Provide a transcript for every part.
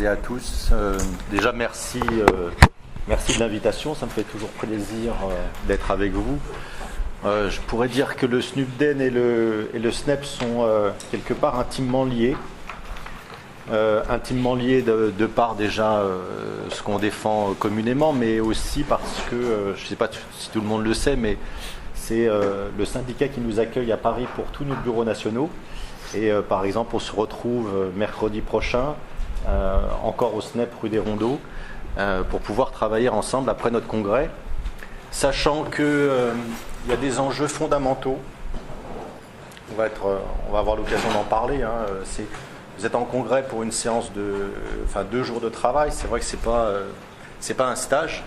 Et à tous. Déjà merci de l'invitation, ça me fait toujours plaisir d'être avec vous. Je pourrais dire que le SNUPDEN et le SNEP sont quelque part intimement liés. De par déjà ce qu'on défend communément, mais aussi parce que, je ne sais pas si tout le monde le sait, mais c'est le syndicat qui nous accueille à Paris pour tous nos bureaux nationaux. Et par exemple, on se retrouve mercredi prochain, encore au SNEP rue des Rondeaux, pour pouvoir travailler ensemble après notre congrès, sachant qu'il y a des enjeux fondamentaux. On va avoir l'occasion d'en parler. Vous êtes en congrès pour une séance de 2 jours de travail. C'est vrai que c'est pas un stage.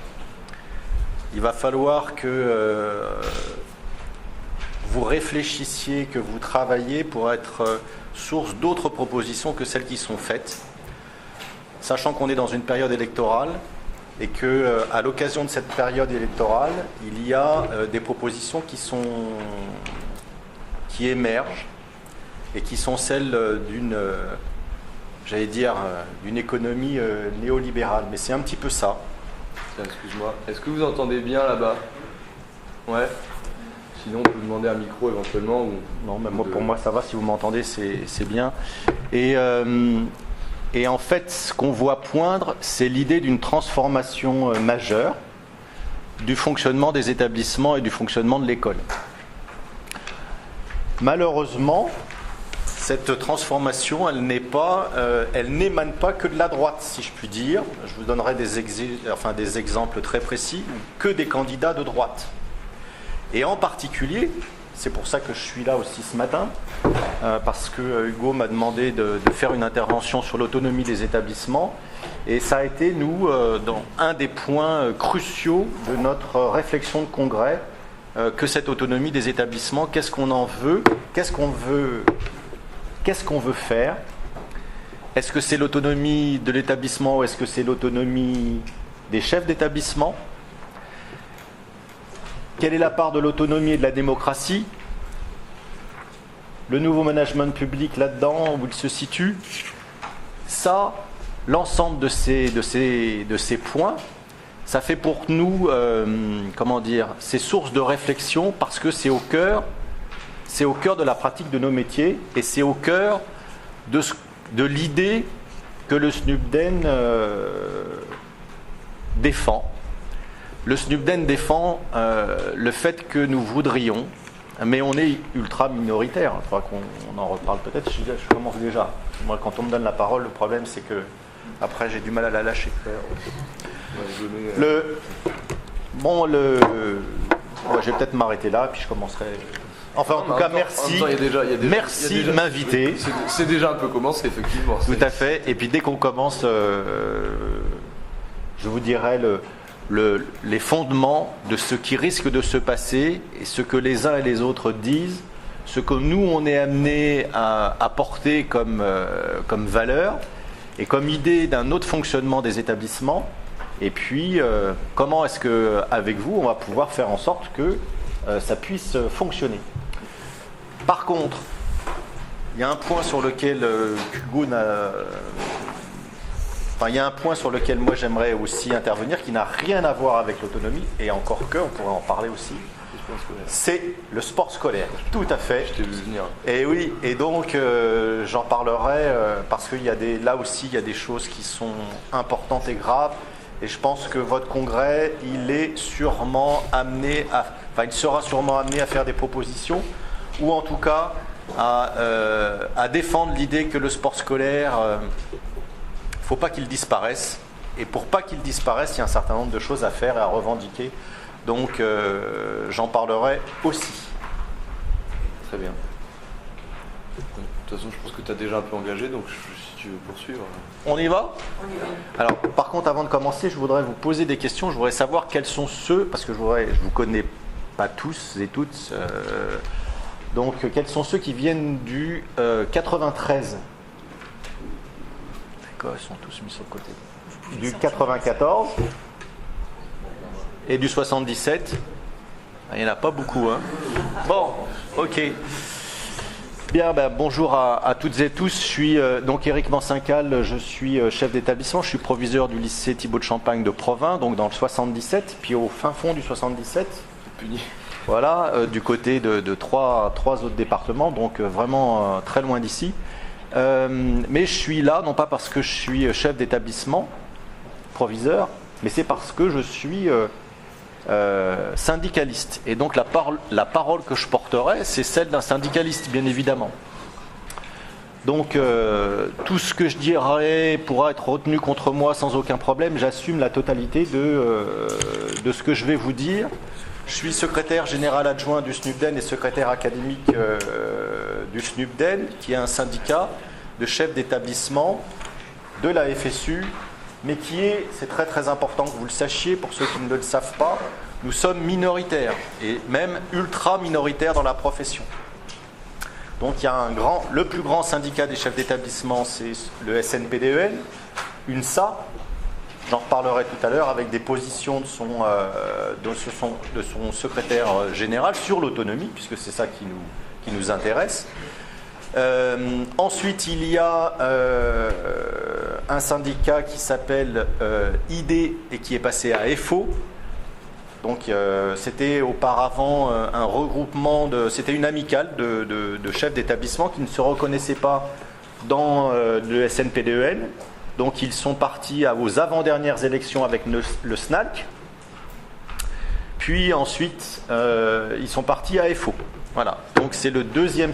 Il va falloir que vous réfléchissiez, que vous travailliez pour être source d'autres propositions que celles qui sont faites. Sachant qu'on est dans une période électorale et que, à l'occasion de cette période électorale, il y a des propositions qui émergent et qui sont celles d'une économie néolibérale. Mais c'est un petit peu ça. Excuse-moi, est-ce que vous entendez bien là-bas? Ouais. Sinon, on peut demander un micro éventuellement ou... Non, mais pour moi ça va, si vous m'entendez, c'est bien. Et en fait, ce qu'on voit poindre, c'est l'idée d'une transformation majeure du fonctionnement des établissements et du fonctionnement de l'école. Malheureusement, cette transformation, elle n'émane pas que de la droite, si je puis dire. Je vous donnerai des exemples très précis, que des candidats de droite. Et en particulier, c'est pour ça que je suis là aussi ce matin, parce que Hugo m'a demandé de faire une intervention sur l'autonomie des établissements. Et ça a été, nous, dans un des points cruciaux de notre réflexion de congrès, que cette autonomie des établissements, qu'est-ce qu'on en veut, qu'est-ce qu'on veut faire. Est-ce que c'est l'autonomie de l'établissement ou est-ce que c'est l'autonomie des chefs d'établissement? Quelle est la part de l'autonomie et de la démocratie? Le nouveau management public là-dedans, où il se situe? Ça, l'ensemble de ces points, ça fait pour nous, ces sources de réflexion, parce que c'est au cœur de la pratique de nos métiers et c'est au cœur de l'idée que le SNUPDEN défend. Le SNUPDEN défend le fait que nous voudrions, mais on est ultra minoritaire, il faudra qu'on en reparle peut-être, je commence déjà. Moi, quand on me donne la parole, le problème c'est que après j'ai du mal à la lâcher. Je vais peut-être m'arrêter là, puis je commencerai. Enfin, en tout cas, merci. Merci de m'inviter. C'est déjà un peu commencé, effectivement. Tout à fait. Et puis dès qu'on commence, je vous dirai les fondements de ce qui risque de se passer et ce que les uns et les autres disent, ce que nous on est amené à porter comme valeur et comme idée d'un autre fonctionnement des établissements. Et puis comment est-ce que avec vous on va pouvoir faire en sorte que ça puisse fonctionner. Par contre, il y a un point sur lequel Hugo il y a un point sur lequel moi j'aimerais aussi intervenir qui n'a rien à voir avec l'autonomie, et encore que, on pourrait en parler aussi, c'est le sport scolaire. Tout à fait. Je t'ai vu venir. Et oui, et donc j'en parlerai parce qu'il y a là aussi il y a des choses qui sont importantes et graves, et je pense que votre congrès, il sera sûrement amené à faire des propositions, ou en tout cas à défendre l'idée que le sport scolaire... il ne faut pas qu'il disparaisse. Et pour pas qu'il disparaisse, il y a un certain nombre de choses à faire et à revendiquer. Donc, j'en parlerai aussi. Très bien. De toute façon, je pense que tu as déjà un peu engagé, donc si tu veux poursuivre... On y va ? On y va. Alors, par contre, avant de commencer, je voudrais vous poser des questions. Je voudrais savoir quels sont ceux, parce que je vous connais pas tous et toutes, donc quels sont ceux qui viennent du 93 ? Ils sont tous mis sur le côté. Du 94 et du 77. Il n'y en a pas beaucoup, hein. Bon, ok. Bien, bonjour à toutes et tous. Je suis donc Éric Mancincal, je suis chef d'établissement, je suis proviseur du lycée Thibaut de Champagne de Provins, donc dans le 77, puis au fin fond du 77. Voilà, du côté de trois autres départements, donc vraiment très loin d'ici. Mais je suis là, non pas parce que je suis chef d'établissement, proviseur, mais c'est parce que je suis syndicaliste. Et donc la parole que je porterai, c'est celle d'un syndicaliste, bien évidemment. Donc tout ce que je dirai pourra être retenu contre moi sans aucun problème. J'assume la totalité de ce que je vais vous dire. Je suis secrétaire général adjoint du SNUPDEN et secrétaire académique du SNUPDEN, qui est un syndicat de chefs d'établissement de la FSU, mais qui est, c'est très très important que vous le sachiez, pour ceux qui ne le savent pas, nous sommes minoritaires, et même ultra minoritaires dans la profession. Donc il y a le plus grand syndicat des chefs d'établissement, c'est le SNPDEN, UNSA. J'en reparlerai tout à l'heure avec des positions de son secrétaire général sur l'autonomie, puisque c'est ça qui nous intéresse. Ensuite, il y a un syndicat qui s'appelle ID et qui est passé à FO. Donc c'était auparavant un regroupement, c'était une amicale de chefs d'établissement qui ne se reconnaissaient pas dans le SNPDEN. Donc ils sont partis aux avant-dernières élections avec le SNALC. Puis ensuite, ils sont partis à FO. Voilà. Donc c'est le deuxième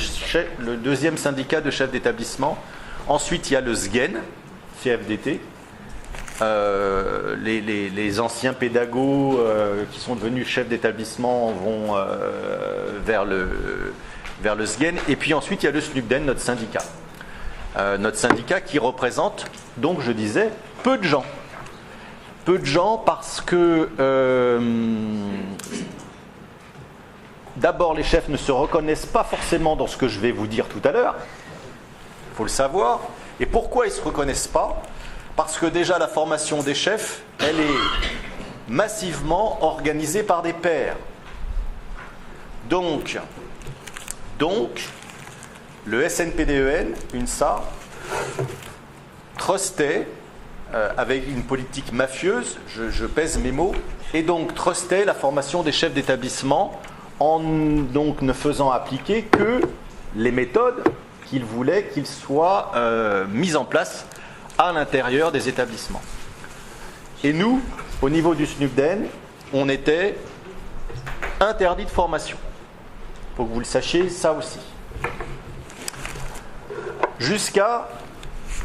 syndicat de chefs d'établissement. Ensuite, il y a le SGEN, CFDT. Les anciens pédagogues qui sont devenus chefs d'établissement vont vers le SGEN. Et puis ensuite, il y a le SNUPDEN, notre syndicat. Notre syndicat qui représente, donc je disais, peu de gens. Peu de gens parce que d'abord les chefs ne se reconnaissent pas forcément dans ce que je vais vous dire tout à l'heure. Il faut le savoir. Et pourquoi ils ne se reconnaissent pas ? Parce que déjà la formation des chefs, elle est massivement organisée par des pairs. Donc le SNPDEN, UNSA, trustait, avec une politique mafieuse, je pèse mes mots, et donc trustait la formation des chefs d'établissement en donc ne faisant appliquer que les méthodes qu'il voulait qu'ils soient mises en place à l'intérieur des établissements. Et nous, au niveau du SNUPDEN, on était interdit de formation. Il faut que vous le sachiez, ça aussi.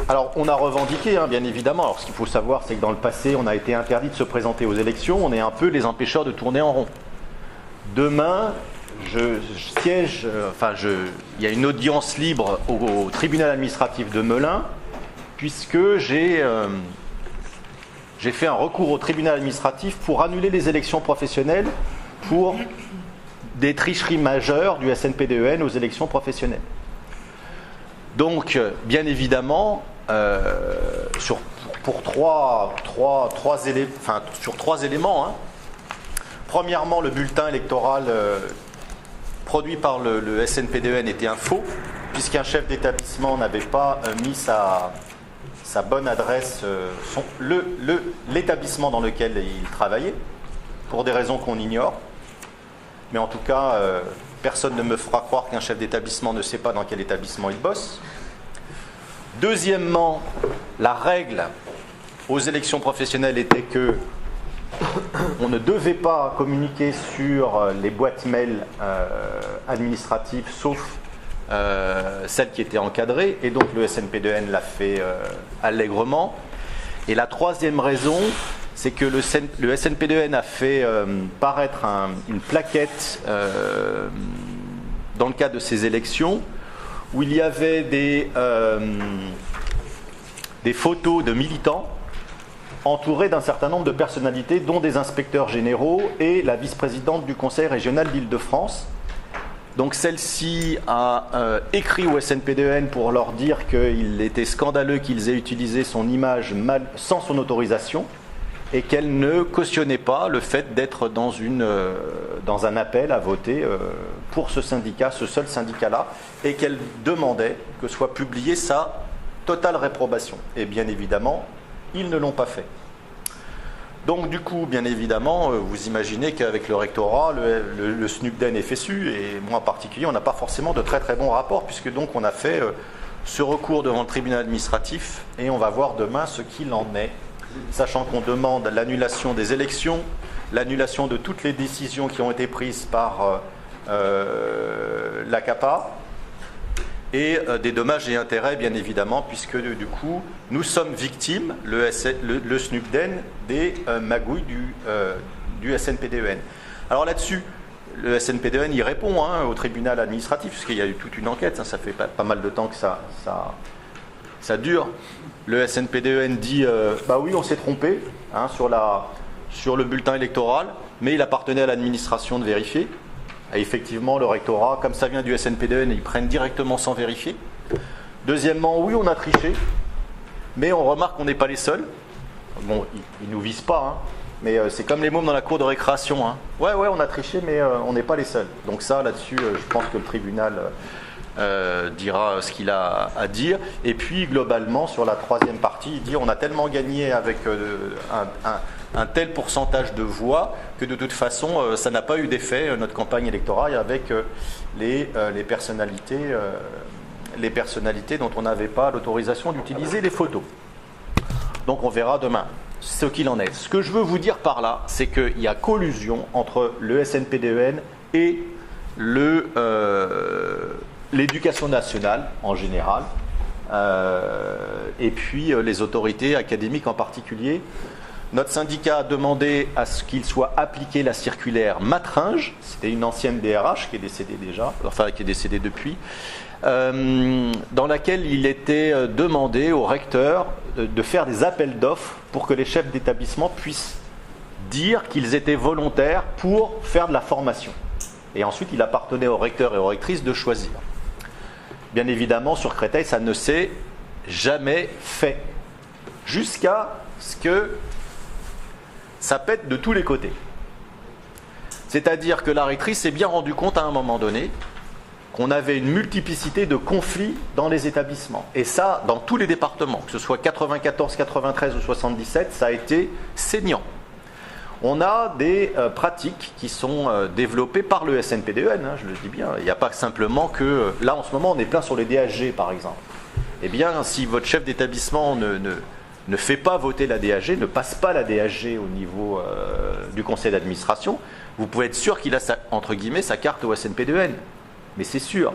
Alors on a revendiqué, bien évidemment. Alors ce qu'il faut savoir, c'est que dans le passé, on a été interdit de se présenter aux élections. On est un peu les empêcheurs de tourner en rond. Demain, je siège, il y a une audience libre au tribunal administratif de Melun, puisque j'ai fait un recours au tribunal administratif pour annuler les élections professionnelles pour des tricheries majeures du SNPDEN aux élections professionnelles. Donc, bien évidemment, sur trois éléments. Premièrement, le bulletin électoral produit par le SNPDEN était un faux, puisqu'un chef d'établissement n'avait pas mis sa bonne adresse, l'établissement dans lequel il travaillait, pour des raisons qu'on ignore. Mais en tout cas, personne ne me fera croire qu'un chef d'établissement ne sait pas dans quel établissement il bosse. Deuxièmement, la règle aux élections professionnelles était que on ne devait pas communiquer sur les boîtes mail administratives, sauf celles qui étaient encadrées, et donc le SNPDEN l'a fait allègrement. Et la troisième raison, c'est que le SNPDEN a fait paraître une plaquette dans le cadre de ces élections où il y avait des photos de militants entourés d'un certain nombre de personnalités, dont des inspecteurs généraux et la vice-présidente du Conseil régional d'Île-de-France. Donc celle-ci a écrit au SNPDEN pour leur dire qu'il était scandaleux qu'ils aient utilisé son image sans son autorisation. et qu'elle ne cautionnait pas le fait d'être dans un appel à voter pour ce syndicat, ce seul syndicat-là, et qu'elle demandait que soit publiée sa totale réprobation. Et bien évidemment, ils ne l'ont pas fait. Donc du coup, bien évidemment, vous imaginez qu'avec le rectorat, le SNUPDEN FSU, et moi en particulier, on n'a pas forcément de très très bons rapports, puisque donc on a fait ce recours devant le tribunal administratif, et on va voir demain ce qu'il en est, sachant qu'on demande l'annulation des élections, l'annulation de toutes les décisions qui ont été prises par l'ACAPA, et des dommages et intérêts, bien évidemment, puisque du coup, nous sommes victimes, le SNUPDEN, des magouilles du SNPDEN. Alors là-dessus, le SNPDEN y répond au tribunal administratif, puisqu'il y a eu toute une enquête, ça fait pas mal de temps que ça dure. Le SNPDEN dit bah oui, on s'est trompé sur le bulletin électoral, mais il appartenait à l'administration de vérifier. Et effectivement, le rectorat, comme ça vient du SNPDEN, ils prennent directement sans vérifier. Deuxièmement, oui, on a triché, mais on remarque qu'on n'est pas les seuls. Bon, ils ne nous visent pas, mais c'est comme les mômes dans la cour de récréation. Ouais, on a triché, mais on n'est pas les seuls. Donc ça, là-dessus, je pense que le tribunal dira ce qu'il a à dire. Et puis, globalement, sur la troisième partie, il dit on a tellement gagné avec un tel pourcentage de voix que de toute façon, ça n'a pas eu d'effet, notre campagne électorale, avec les personnalités dont on n'avait pas l'autorisation d'utiliser les photos. Donc on verra demain ce qu'il en est. Ce que je veux vous dire par là, c'est qu'il y a collusion entre le SNPDEN et l'éducation nationale en général, et puis les autorités académiques en particulier. Notre syndicat a demandé à ce qu'il soit appliqué la circulaire Matringe, c'était une ancienne DRH qui est décédée déjà, enfin qui est décédée depuis, dans laquelle il était demandé au recteur de faire des appels d'offres pour que les chefs d'établissement puissent dire qu'ils étaient volontaires pour faire de la formation. Et ensuite, il appartenait aux recteurs et aux rectrices de choisir. Bien évidemment, sur Créteil, ça ne s'est jamais fait, jusqu'à ce que ça pète de tous les côtés. C'est-à-dire que la rectrice s'est bien rendue compte à un moment donné qu'on avait une multiplicité de conflits dans les établissements. Et ça, dans tous les départements, que ce soit 94, 93 ou 77, ça a été saignant. On a des pratiques qui sont développées par le SNPDEN, je le dis bien. Il n'y a pas simplement que... Là, en ce moment, on est plein sur les DHG, par exemple. Eh bien, si votre chef d'établissement ne fait pas voter la DHG, ne passe pas la DHG au niveau du conseil d'administration, vous pouvez être sûr qu'il a, entre guillemets, sa carte au SNPDEN. Mais c'est sûr.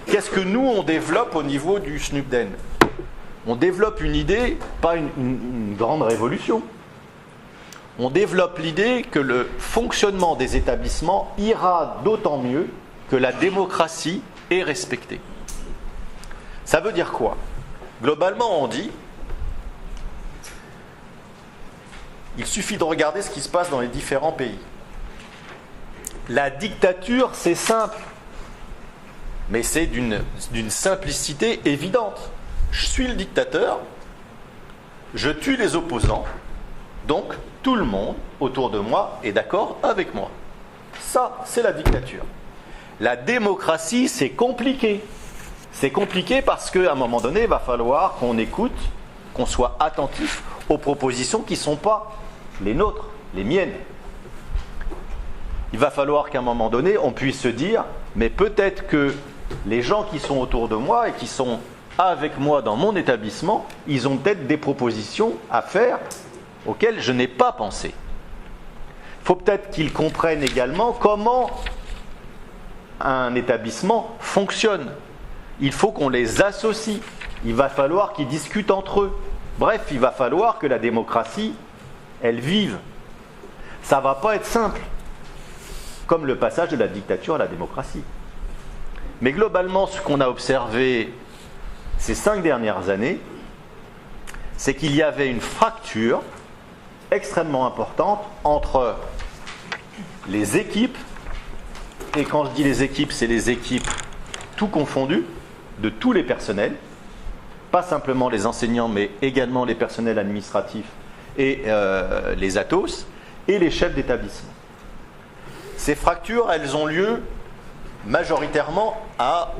Qu'est-ce que nous, on développe au niveau du SNUPDEN? On développe une idée, pas une grande révolution. On développe l'idée que le fonctionnement des établissements ira d'autant mieux que la démocratie est respectée. Ça veut dire quoi? Globalement, on dit il suffit de regarder ce qui se passe dans les différents pays. La dictature, c'est simple, mais c'est d'une simplicité évidente. Je suis le dictateur, je tue les opposants, donc tout le monde autour de moi est d'accord avec moi. Ça, c'est la dictature. La démocratie, c'est compliqué. C'est compliqué parce qu'à un moment donné, il va falloir qu'on écoute, qu'on soit attentif aux propositions qui ne sont pas les nôtres, les miennes. Il va falloir qu'à un moment donné, on puisse se dire, mais peut-être que les gens qui sont autour de moi et qui sont avec moi dans mon établissement, ils ont peut-être des propositions à faire auxquelles je n'ai pas pensé. Il faut peut-être qu'ils comprennent également comment un établissement fonctionne. Il faut qu'on les associe. Il va falloir qu'ils discutent entre eux. Bref, il va falloir que la démocratie, elle vive. Ça ne va pas être simple, comme le passage de la dictature à la démocratie. Mais globalement, ce qu'on a observé ces 5 dernières années, c'est qu'il y avait une fracture extrêmement importante entre les équipes, et quand je dis les équipes, c'est les équipes tout confondues, de tous les personnels, pas simplement les enseignants, mais également les personnels administratifs et les ATOS, et les chefs d'établissement. Ces fractures, elles ont lieu majoritairement à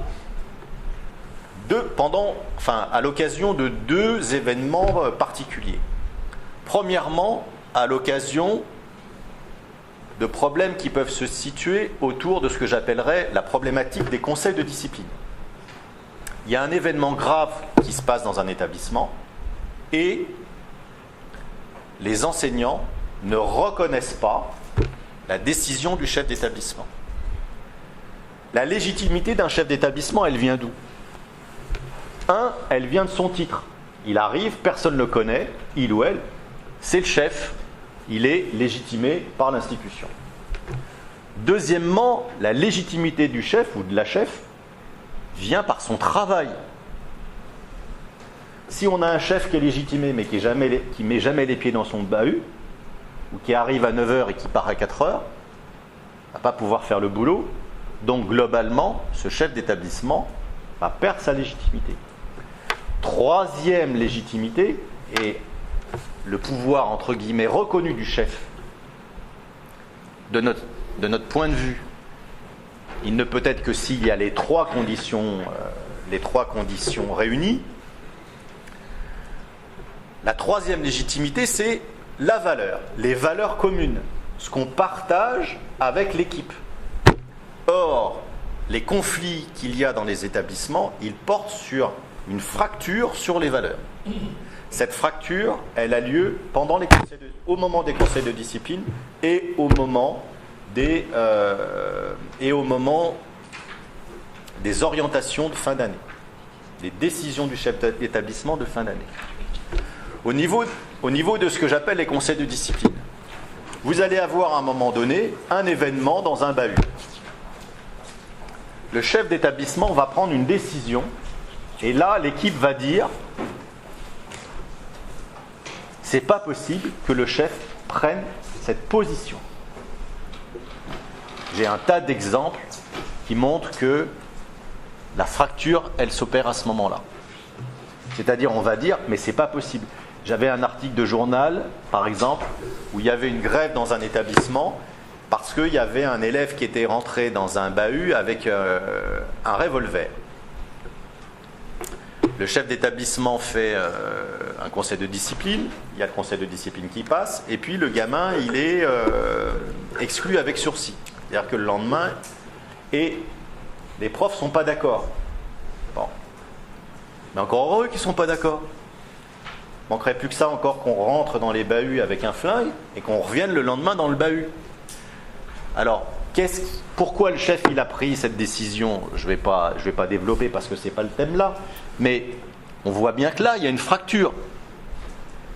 l'occasion de deux événements particuliers. Premièrement, à l'occasion de problèmes qui peuvent se situer autour de ce que j'appellerais la problématique des conseils de discipline. Il y a un événement grave qui se passe dans un établissement et les enseignants ne reconnaissent pas la décision du chef d'établissement. La légitimité d'un chef d'établissement, elle vient d'où ? Elle vient de son titre. Il arrive, personne ne le connaît, il ou elle, c'est le chef, il est légitimé par l'institution. Deuxièmement, la légitimité du chef ou de la chef vient par son travail. Si on a un chef qui est légitimé mais qui ne met jamais les pieds dans son bahut, ou qui arrive à 9h et qui part à 4h, il ne va pas pouvoir faire le boulot. Donc globalement, ce chef d'établissement va perdre sa légitimité. Troisième légitimité, et le pouvoir entre guillemets reconnu du chef, de notre point de vue, il ne peut être que s'il y a les trois conditions réunies. La troisième légitimité, c'est la valeur, les valeurs communes, ce qu'on partage avec l'équipe. Or, les conflits qu'il y a dans les établissements, ils portent sur une fracture sur les valeurs. Cette fracture, elle a lieu au moment des conseils de discipline et au moment des orientations de fin d'année, des décisions du chef d'établissement de fin d'année. Au niveau de ce que j'appelle les conseils de discipline, vous allez avoir à un moment donné un événement dans un bahut. Le chef d'établissement va prendre une décision et là, l'équipe va dire c'est pas possible que le chef prenne cette position. J'ai un tas d'exemples qui montrent que la fracture, elle s'opère à ce moment-là. C'est-à-dire, on va dire, mais c'est pas possible. J'avais un article de journal, par exemple, où il y avait une grève dans un établissement parce qu'il y avait un élève qui était rentré dans un bahut avec un revolver. Le chef d'établissement fait un conseil de discipline, il y a le conseil de discipline qui passe, et puis le gamin, il est exclu avec sursis. C'est-à-dire que le lendemain, et les profs ne sont pas d'accord. Bon. Mais encore heureux qu'ils ne sont pas d'accord. Il manquerait plus que ça encore qu'on rentre dans les bahuts avec un flingue et qu'on revienne le lendemain dans le bahut. Alors, pourquoi le chef il a pris cette décision ? Je vais pas développer parce que ce n'est pas le thème là, mais on voit bien que là, il y a une fracture.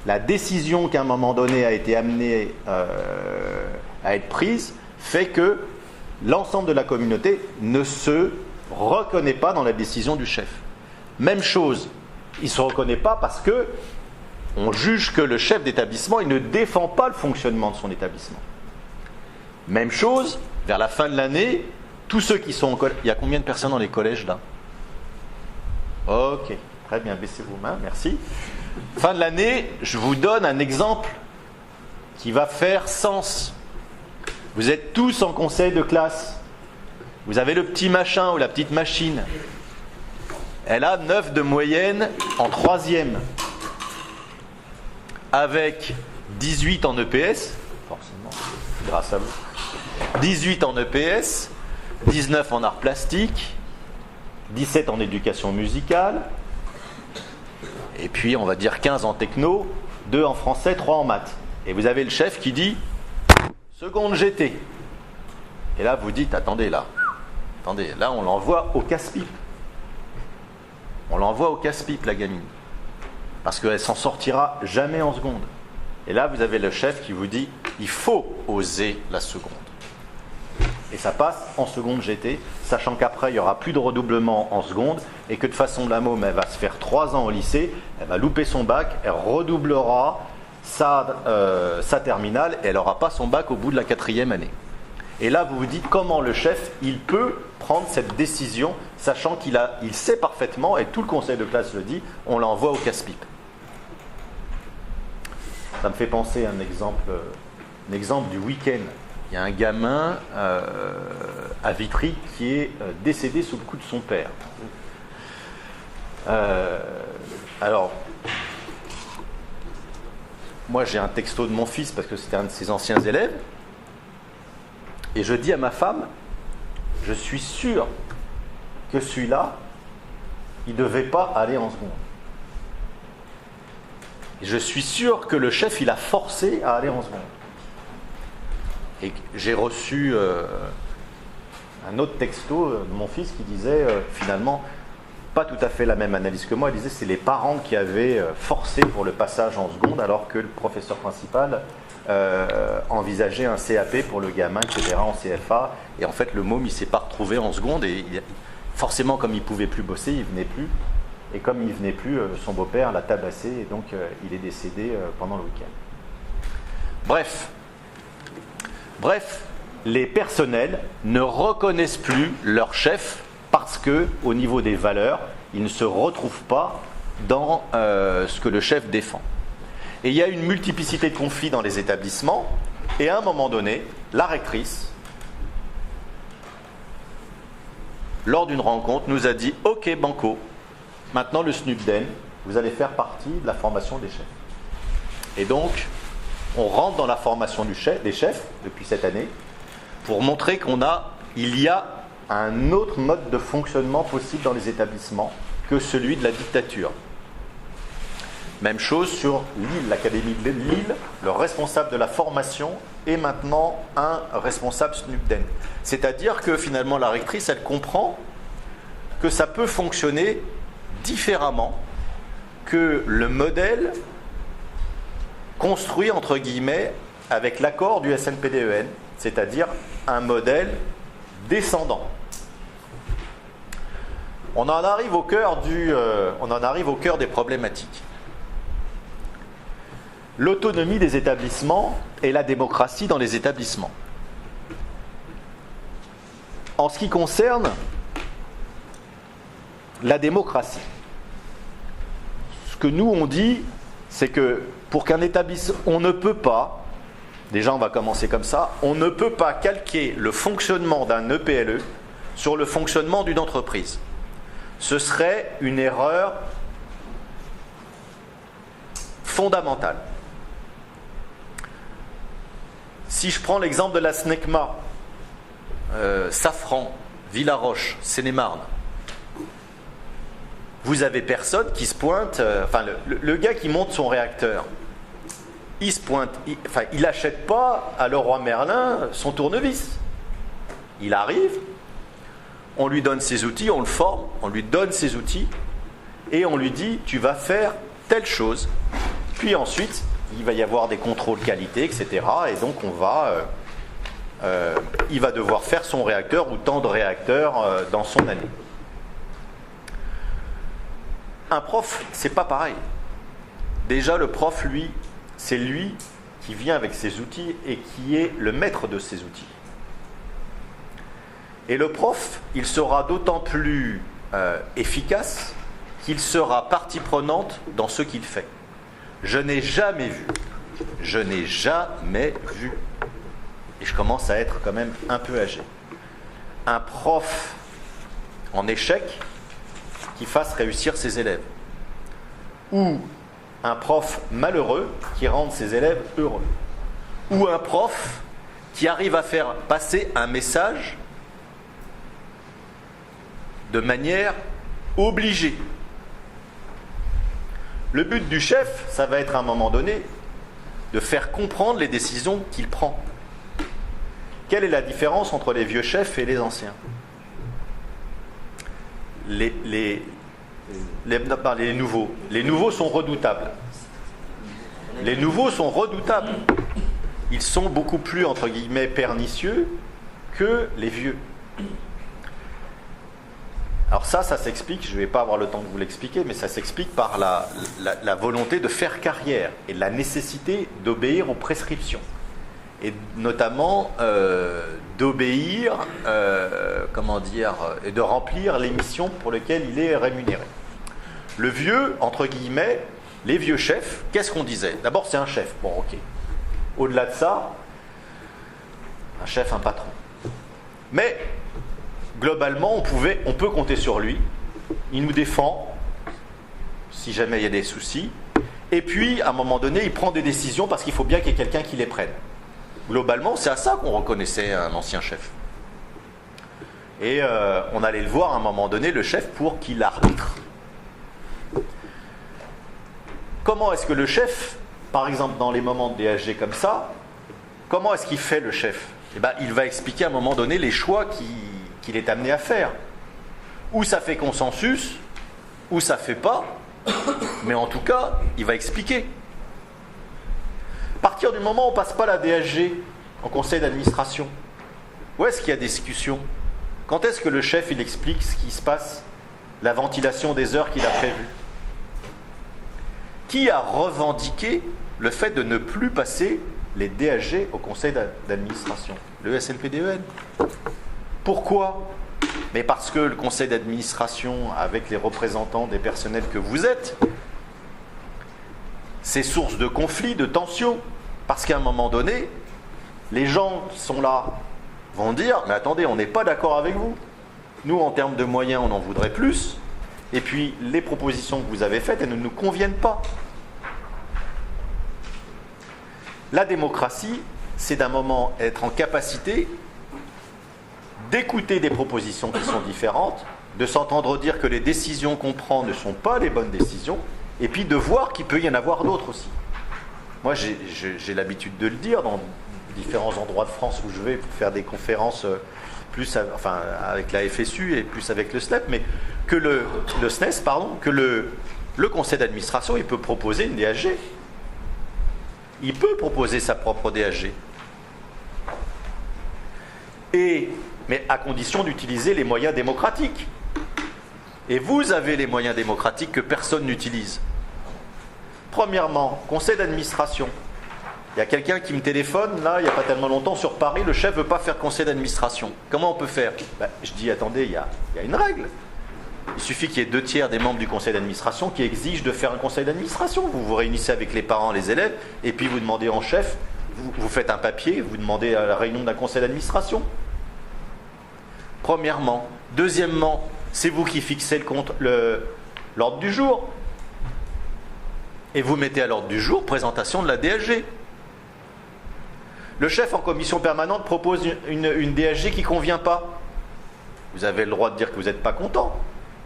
La décision qu'à un moment donné a été amenée à être prise fait que l'ensemble de la communauté ne se reconnaît pas dans la décision du chef. Même chose, il ne se reconnaît pas parce que on juge que le chef d'établissement, il ne défend pas le fonctionnement de son établissement. Même chose, vers la fin de l'année, tous ceux qui sont en collège... Il y a combien de personnes dans les collèges là ? Ok, très bien, baissez vos mains, merci. Fin de l'année, je vous donne un exemple qui va faire sens. Vous êtes tous en conseil de classe. Vous avez le petit machin ou la petite machine. Elle a 9 de moyenne en 3e. Avec 18 en EPS, forcément, grâce à vous. 18 en EPS, 19 en arts plastiques, 17 en éducation musicale, et puis on va dire 15 en techno, 2 en français, 3 en maths. Et vous avez le chef qui dit seconde GT. Et là vous dites attendez là on l'envoie au casse-pipe. On l'envoie au casse-pipe la gamine. Parce qu'elle s'en sortira jamais en seconde. Et là vous avez le chef qui vous dit il faut oser la seconde. Et ça passe en seconde GT, sachant qu'après il n'y aura plus de redoublement en seconde et que de façon la môme elle va se faire 3 ans au lycée, elle va louper son bac, elle redoublera sa terminale et elle n'aura pas son bac au bout de la 4e année. Et là vous vous dites comment le chef il peut prendre cette décision sachant qu'il sait parfaitement, et tout le conseil de classe le dit, on l'envoie au casse-pipe. Ça me fait penser à un exemple du week-end. Il y a un gamin à Vitry qui est décédé sous le coup de son père. Alors, moi j'ai un texto de mon fils parce que c'était un de ses anciens élèves. Et je dis à ma femme, je suis sûr que celui-là, il ne devait pas aller en seconde. Et je suis sûr que le chef, il a forcé à aller en seconde. Et j'ai reçu un autre texto de mon fils qui disait, finalement, pas tout à fait la même analyse que moi, il disait c'est les parents qui avaient forcé pour le passage en seconde, alors que le professeur principal envisageait un CAP pour le gamin, etc., en CFA. Et en fait, le môme, il ne s'est pas retrouvé en seconde. Et forcément, comme il ne pouvait plus bosser, il ne venait plus. Et comme il ne venait plus, son beau-père l'a tabassé. Et donc, il est décédé pendant le week-end. Bref, les personnels ne reconnaissent plus leur chef parce que, au niveau des valeurs, ils ne se retrouvent pas dans ce que le chef défend. Et il y a une multiplicité de conflits dans les établissements, et à un moment donné, la rectrice, lors d'une rencontre, nous a dit « Ok, banco, maintenant le SNUDEN, vous allez faire partie de la formation des chefs. » Et donc, on rentre dans la formation des chefs, depuis cette année, pour montrer il y a un autre mode de fonctionnement possible dans les établissements que celui de la dictature. Même chose sur Lille, l'Académie de Lille, le responsable de la formation est maintenant un responsable SNUDEN. C'est-à-dire que finalement la rectrice, elle comprend que ça peut fonctionner différemment que le modèle construit entre guillemets avec l'accord du SNPDEN, c'est-à-dire un modèle descendant. On en arrive au cœur des problématiques. L'autonomie des établissements et la démocratie dans les établissements. En ce qui concerne la démocratie, ce que nous on dit, c'est que pour qu'un établissement, on ne peut pas, déjà on va commencer comme ça, on ne peut pas calquer le fonctionnement d'un EPLE sur le fonctionnement d'une entreprise. Ce serait une erreur fondamentale. Si je prends l'exemple de la SNECMA, Safran, Villaroche, Seine-et-Marne, vous avez personne qui se pointe, le gars qui monte son réacteur, il se pointe, il n'achète pas à Leroy Merlin son tournevis. Il arrive, on lui donne ses outils, on le forme, on lui donne ses outils, et on lui dit tu vas faire telle chose, puis ensuite il va y avoir des contrôles qualité, etc. Et donc il va devoir faire son réacteur ou tant de réacteurs dans son année. Un prof, c'est pas pareil. Déjà, le prof, lui, c'est lui qui vient avec ses outils et qui est le maître de ses outils. Et le prof, il sera d'autant plus efficace qu'il sera partie prenante dans ce qu'il fait. Je n'ai jamais vu, et je commence à être quand même un peu âgé, un prof en échec qui fasse réussir ses élèves, ou un prof malheureux qui rende ses élèves heureux, ou un prof qui arrive à faire passer un message de manière obligée. Le but du chef, ça va être à un moment donné de faire comprendre les décisions qu'il prend. Quelle est la différence entre les vieux chefs et les anciens ? Les nouveaux. Les nouveaux sont redoutables. Les nouveaux sont redoutables. Ils sont beaucoup plus, entre guillemets, pernicieux que les vieux. Alors ça s'explique, je ne vais pas avoir le temps de vous l'expliquer, mais ça s'explique par la volonté de faire carrière et la nécessité d'obéir aux prescriptions. Et notamment d'obéir, et de remplir les missions pour lesquelles il est rémunéré. Le vieux, entre guillemets, les vieux chefs, qu'est-ce qu'on disait? D'abord, c'est un chef. Bon, ok. Au-delà de ça, un chef, un patron. Mais, globalement, on peut compter sur lui. Il nous défend, si jamais il y a des soucis. Et puis, à un moment donné, il prend des décisions parce qu'il faut bien qu'il y ait quelqu'un qui les prenne. Globalement, c'est à ça qu'on reconnaissait un ancien chef. Et on allait le voir à un moment donné, le chef, pour qu'il arbitre. Comment est-ce que le chef, par exemple dans les moments de DHG comme ça, comment est-ce qu'il fait le chef? Eh bien, il va expliquer à un moment donné les choix qu'il est amené à faire. Ou ça fait consensus, ou ça fait pas, mais en tout cas, il va expliquer. À partir du moment où on ne passe pas la DHG en conseil d'administration, où est-ce qu'il y a des discussions? Quand est-ce que le chef il explique ce qui se passe? La ventilation des heures qu'il a prévues. Qui a revendiqué le fait de ne plus passer les DHG au conseil d'administration? Le SNPDEN. Pourquoi? Mais parce que le conseil d'administration, avec les représentants des personnels que vous êtes, c'est source de conflits, de tensions. Parce qu'à un moment donné, les gens qui sont là vont dire « Mais attendez, on n'est pas d'accord avec vous. Nous, en termes de moyens, on en voudrait plus. Et puis, les propositions que vous avez faites, elles ne nous conviennent pas. » La démocratie, c'est d'un moment être en capacité d'écouter des propositions qui sont différentes, de s'entendre dire que les décisions qu'on prend ne sont pas les bonnes décisions, et puis de voir qu'il peut y en avoir d'autres aussi. Moi, j'ai l'habitude de le dire dans différents endroits de France où je vais pour faire des conférences avec la FSU et plus avec le SNEP, mais que le SNES, que le conseil d'administration, il peut proposer une DHG. Il peut proposer sa propre DHG. Mais à condition d'utiliser les moyens démocratiques. Et vous avez les moyens démocratiques que personne n'utilise. Premièrement, conseil d'administration. Il y a quelqu'un qui me téléphone, là, il n'y a pas tellement longtemps, sur Paris, le chef ne veut pas faire conseil d'administration. Comment on peut faire? Je dis, attendez, il y a une règle. Il suffit qu'il y ait 2/3 des membres du conseil d'administration qui exigent de faire un conseil d'administration. Vous vous réunissez avec les parents, les élèves, et puis vous demandez en chef, vous faites un papier, vous demandez à la réunion d'un conseil d'administration. Premièrement. Deuxièmement, c'est vous qui fixez l'ordre du jour. Et vous mettez à l'ordre du jour présentation de la DHG. Le chef en commission permanente propose une DHG qui ne convient pas. Vous avez le droit de dire que vous n'êtes pas content.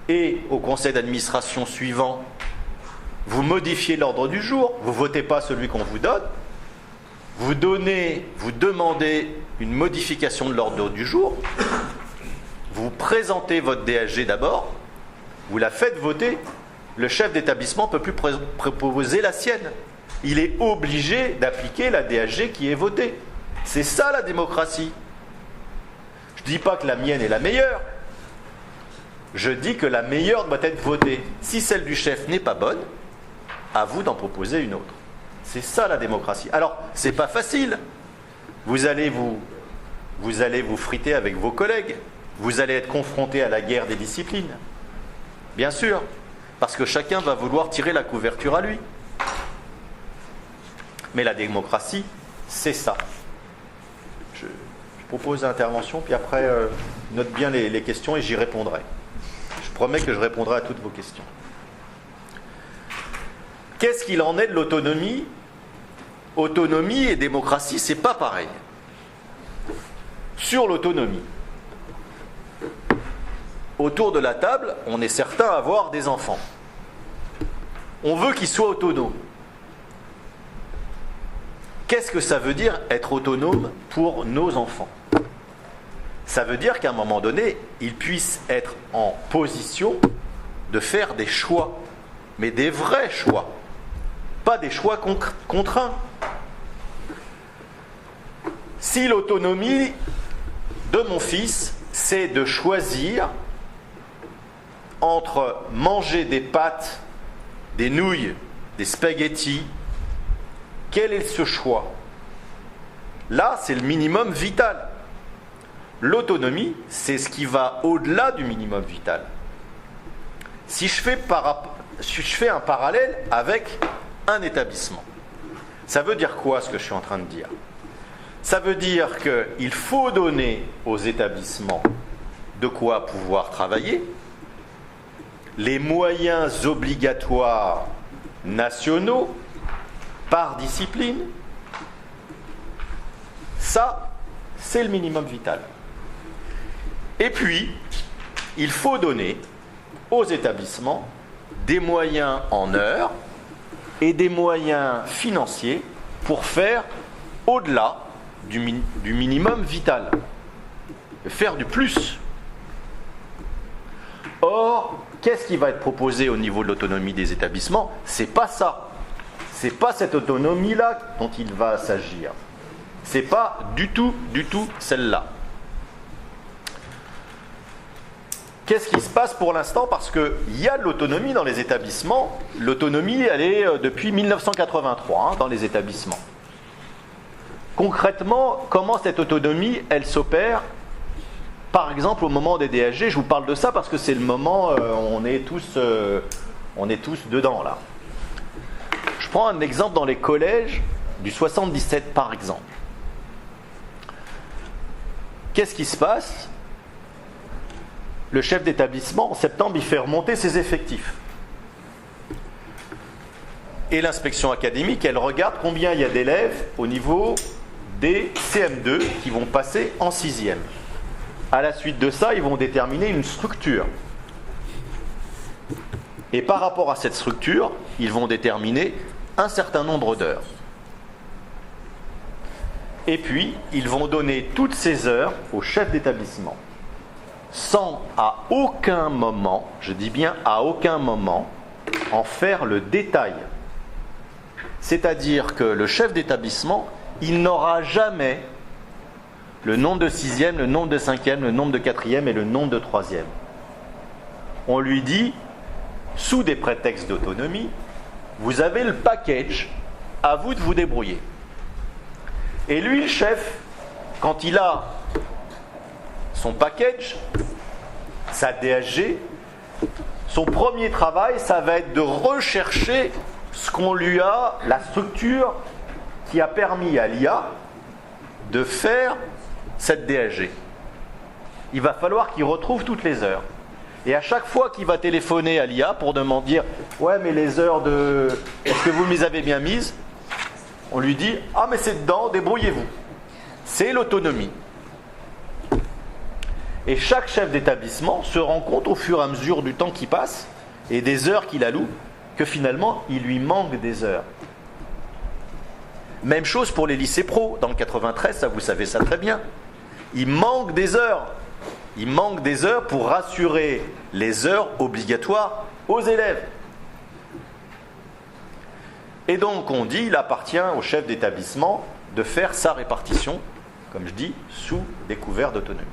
Et au conseil d'administration suivant, vous modifiez l'ordre du jour, vous ne votez pas celui qu'on vous donne, vous demandez une modification de l'ordre du jour, vous présentez votre DHG d'abord, vous la faites voter, le chef d'établissement ne peut plus proposer la sienne. Il est obligé d'appliquer la DHG qui est votée. C'est ça la démocratie. Je ne dis pas que la mienne est la meilleure. Je dis que la meilleure doit être votée. Si celle du chef n'est pas bonne, à vous d'en proposer une autre. C'est ça la démocratie. Alors, c'est pas facile. Vous allez vous friter avec vos collègues. Vous allez être confronté à la guerre des disciplines. Bien sûr. Parce que chacun va vouloir tirer la couverture à lui. Mais la démocratie, c'est ça. Je propose l'intervention, puis après, note bien les questions et j'y répondrai. Je promets que je répondrai à toutes vos questions. Qu'est-ce qu'il en est de l'autonomie? Autonomie et démocratie, c'est pas pareil. Sur l'autonomie, autour de la table, on est certain à avoir des enfants. On veut qu'ils soient autonomes. Qu'est-ce que ça veut dire être autonome pour nos enfants? Ça veut dire qu'à un moment donné, ils puissent être en position de faire des choix, mais des vrais choix, pas des choix contraints. Si l'autonomie de mon fils, c'est de choisir entre manger des pâtes, des nouilles, des spaghettis, quel est ce choix? Là, c'est le minimum vital. L'autonomie, c'est ce qui va au-delà du minimum vital. Si je fais je fais un parallèle avec un établissement. Ça veut dire quoi ce que je suis en train de dire? Ça veut dire qu'il faut donner aux établissements de quoi pouvoir travailler, les moyens obligatoires nationaux par discipline. Ça, c'est le minimum vital. Et puis, il faut donner aux établissements des moyens en heures et des moyens financiers pour faire au-delà du minimum vital, faire du plus. Or, qu'est-ce qui va être proposé au niveau de l'autonomie des établissements? C'est pas ça. C'est pas cette autonomie-là dont il va s'agir. C'est pas du tout celle-là. Qu'est-ce qui se passe pour l'instant? Parce qu'il y a de l'autonomie dans les établissements. L'autonomie, elle est depuis 1983 dans les établissements. Concrètement, comment cette autonomie, elle s'opère? Par exemple, au moment des DSG, je vous parle de ça parce que c'est le moment, on est tous dedans là. Je prends un exemple dans les collèges du 77 par exemple. Qu'est-ce qui se passe? Le chef d'établissement, en septembre, il fait remonter ses effectifs. Et l'inspection académique, elle regarde combien il y a d'élèves au niveau des CM2 qui vont passer en 6e. À la suite de ça, ils vont déterminer une structure. Et par rapport à cette structure, ils vont déterminer un certain nombre d'heures. Et puis, ils vont donner toutes ces heures au chef d'établissement, sans à aucun moment, je dis bien à aucun moment, en faire le détail. C'est-à-dire que le chef d'établissement, il n'aura jamais le nombre de 6e, le nombre de 5e, le nombre de 4e et le nombre de 3e. On lui dit, sous des prétextes d'autonomie, vous avez le package, à vous de vous débrouiller. Et lui, le chef, quand il a son package, sa DSG, son premier travail, ça va être de rechercher ce qu'on lui a, la structure qui a permis à l'IA de faire cette DSG. Il va falloir qu'il retrouve toutes les heures. Et à chaque fois qu'il va téléphoner à l'IA pour demander « Ouais, mais les heures de... Est-ce que vous me les avez bien mises ?» On lui dit « Ah, mais c'est dedans, débrouillez-vous. » C'est l'autonomie. Et chaque chef d'établissement se rend compte au fur et à mesure du temps qui passe et des heures qu'il alloue que finalement, il lui manque des heures. Même chose pour les lycées pro. Dans le 93, ça vous savez ça très bien. Il manque des heures. Il manque des heures pour rassurer les heures obligatoires aux élèves. Et donc on dit, il appartient au chef d'établissement de faire sa répartition, comme je dis, sous des couverts d'autonomie.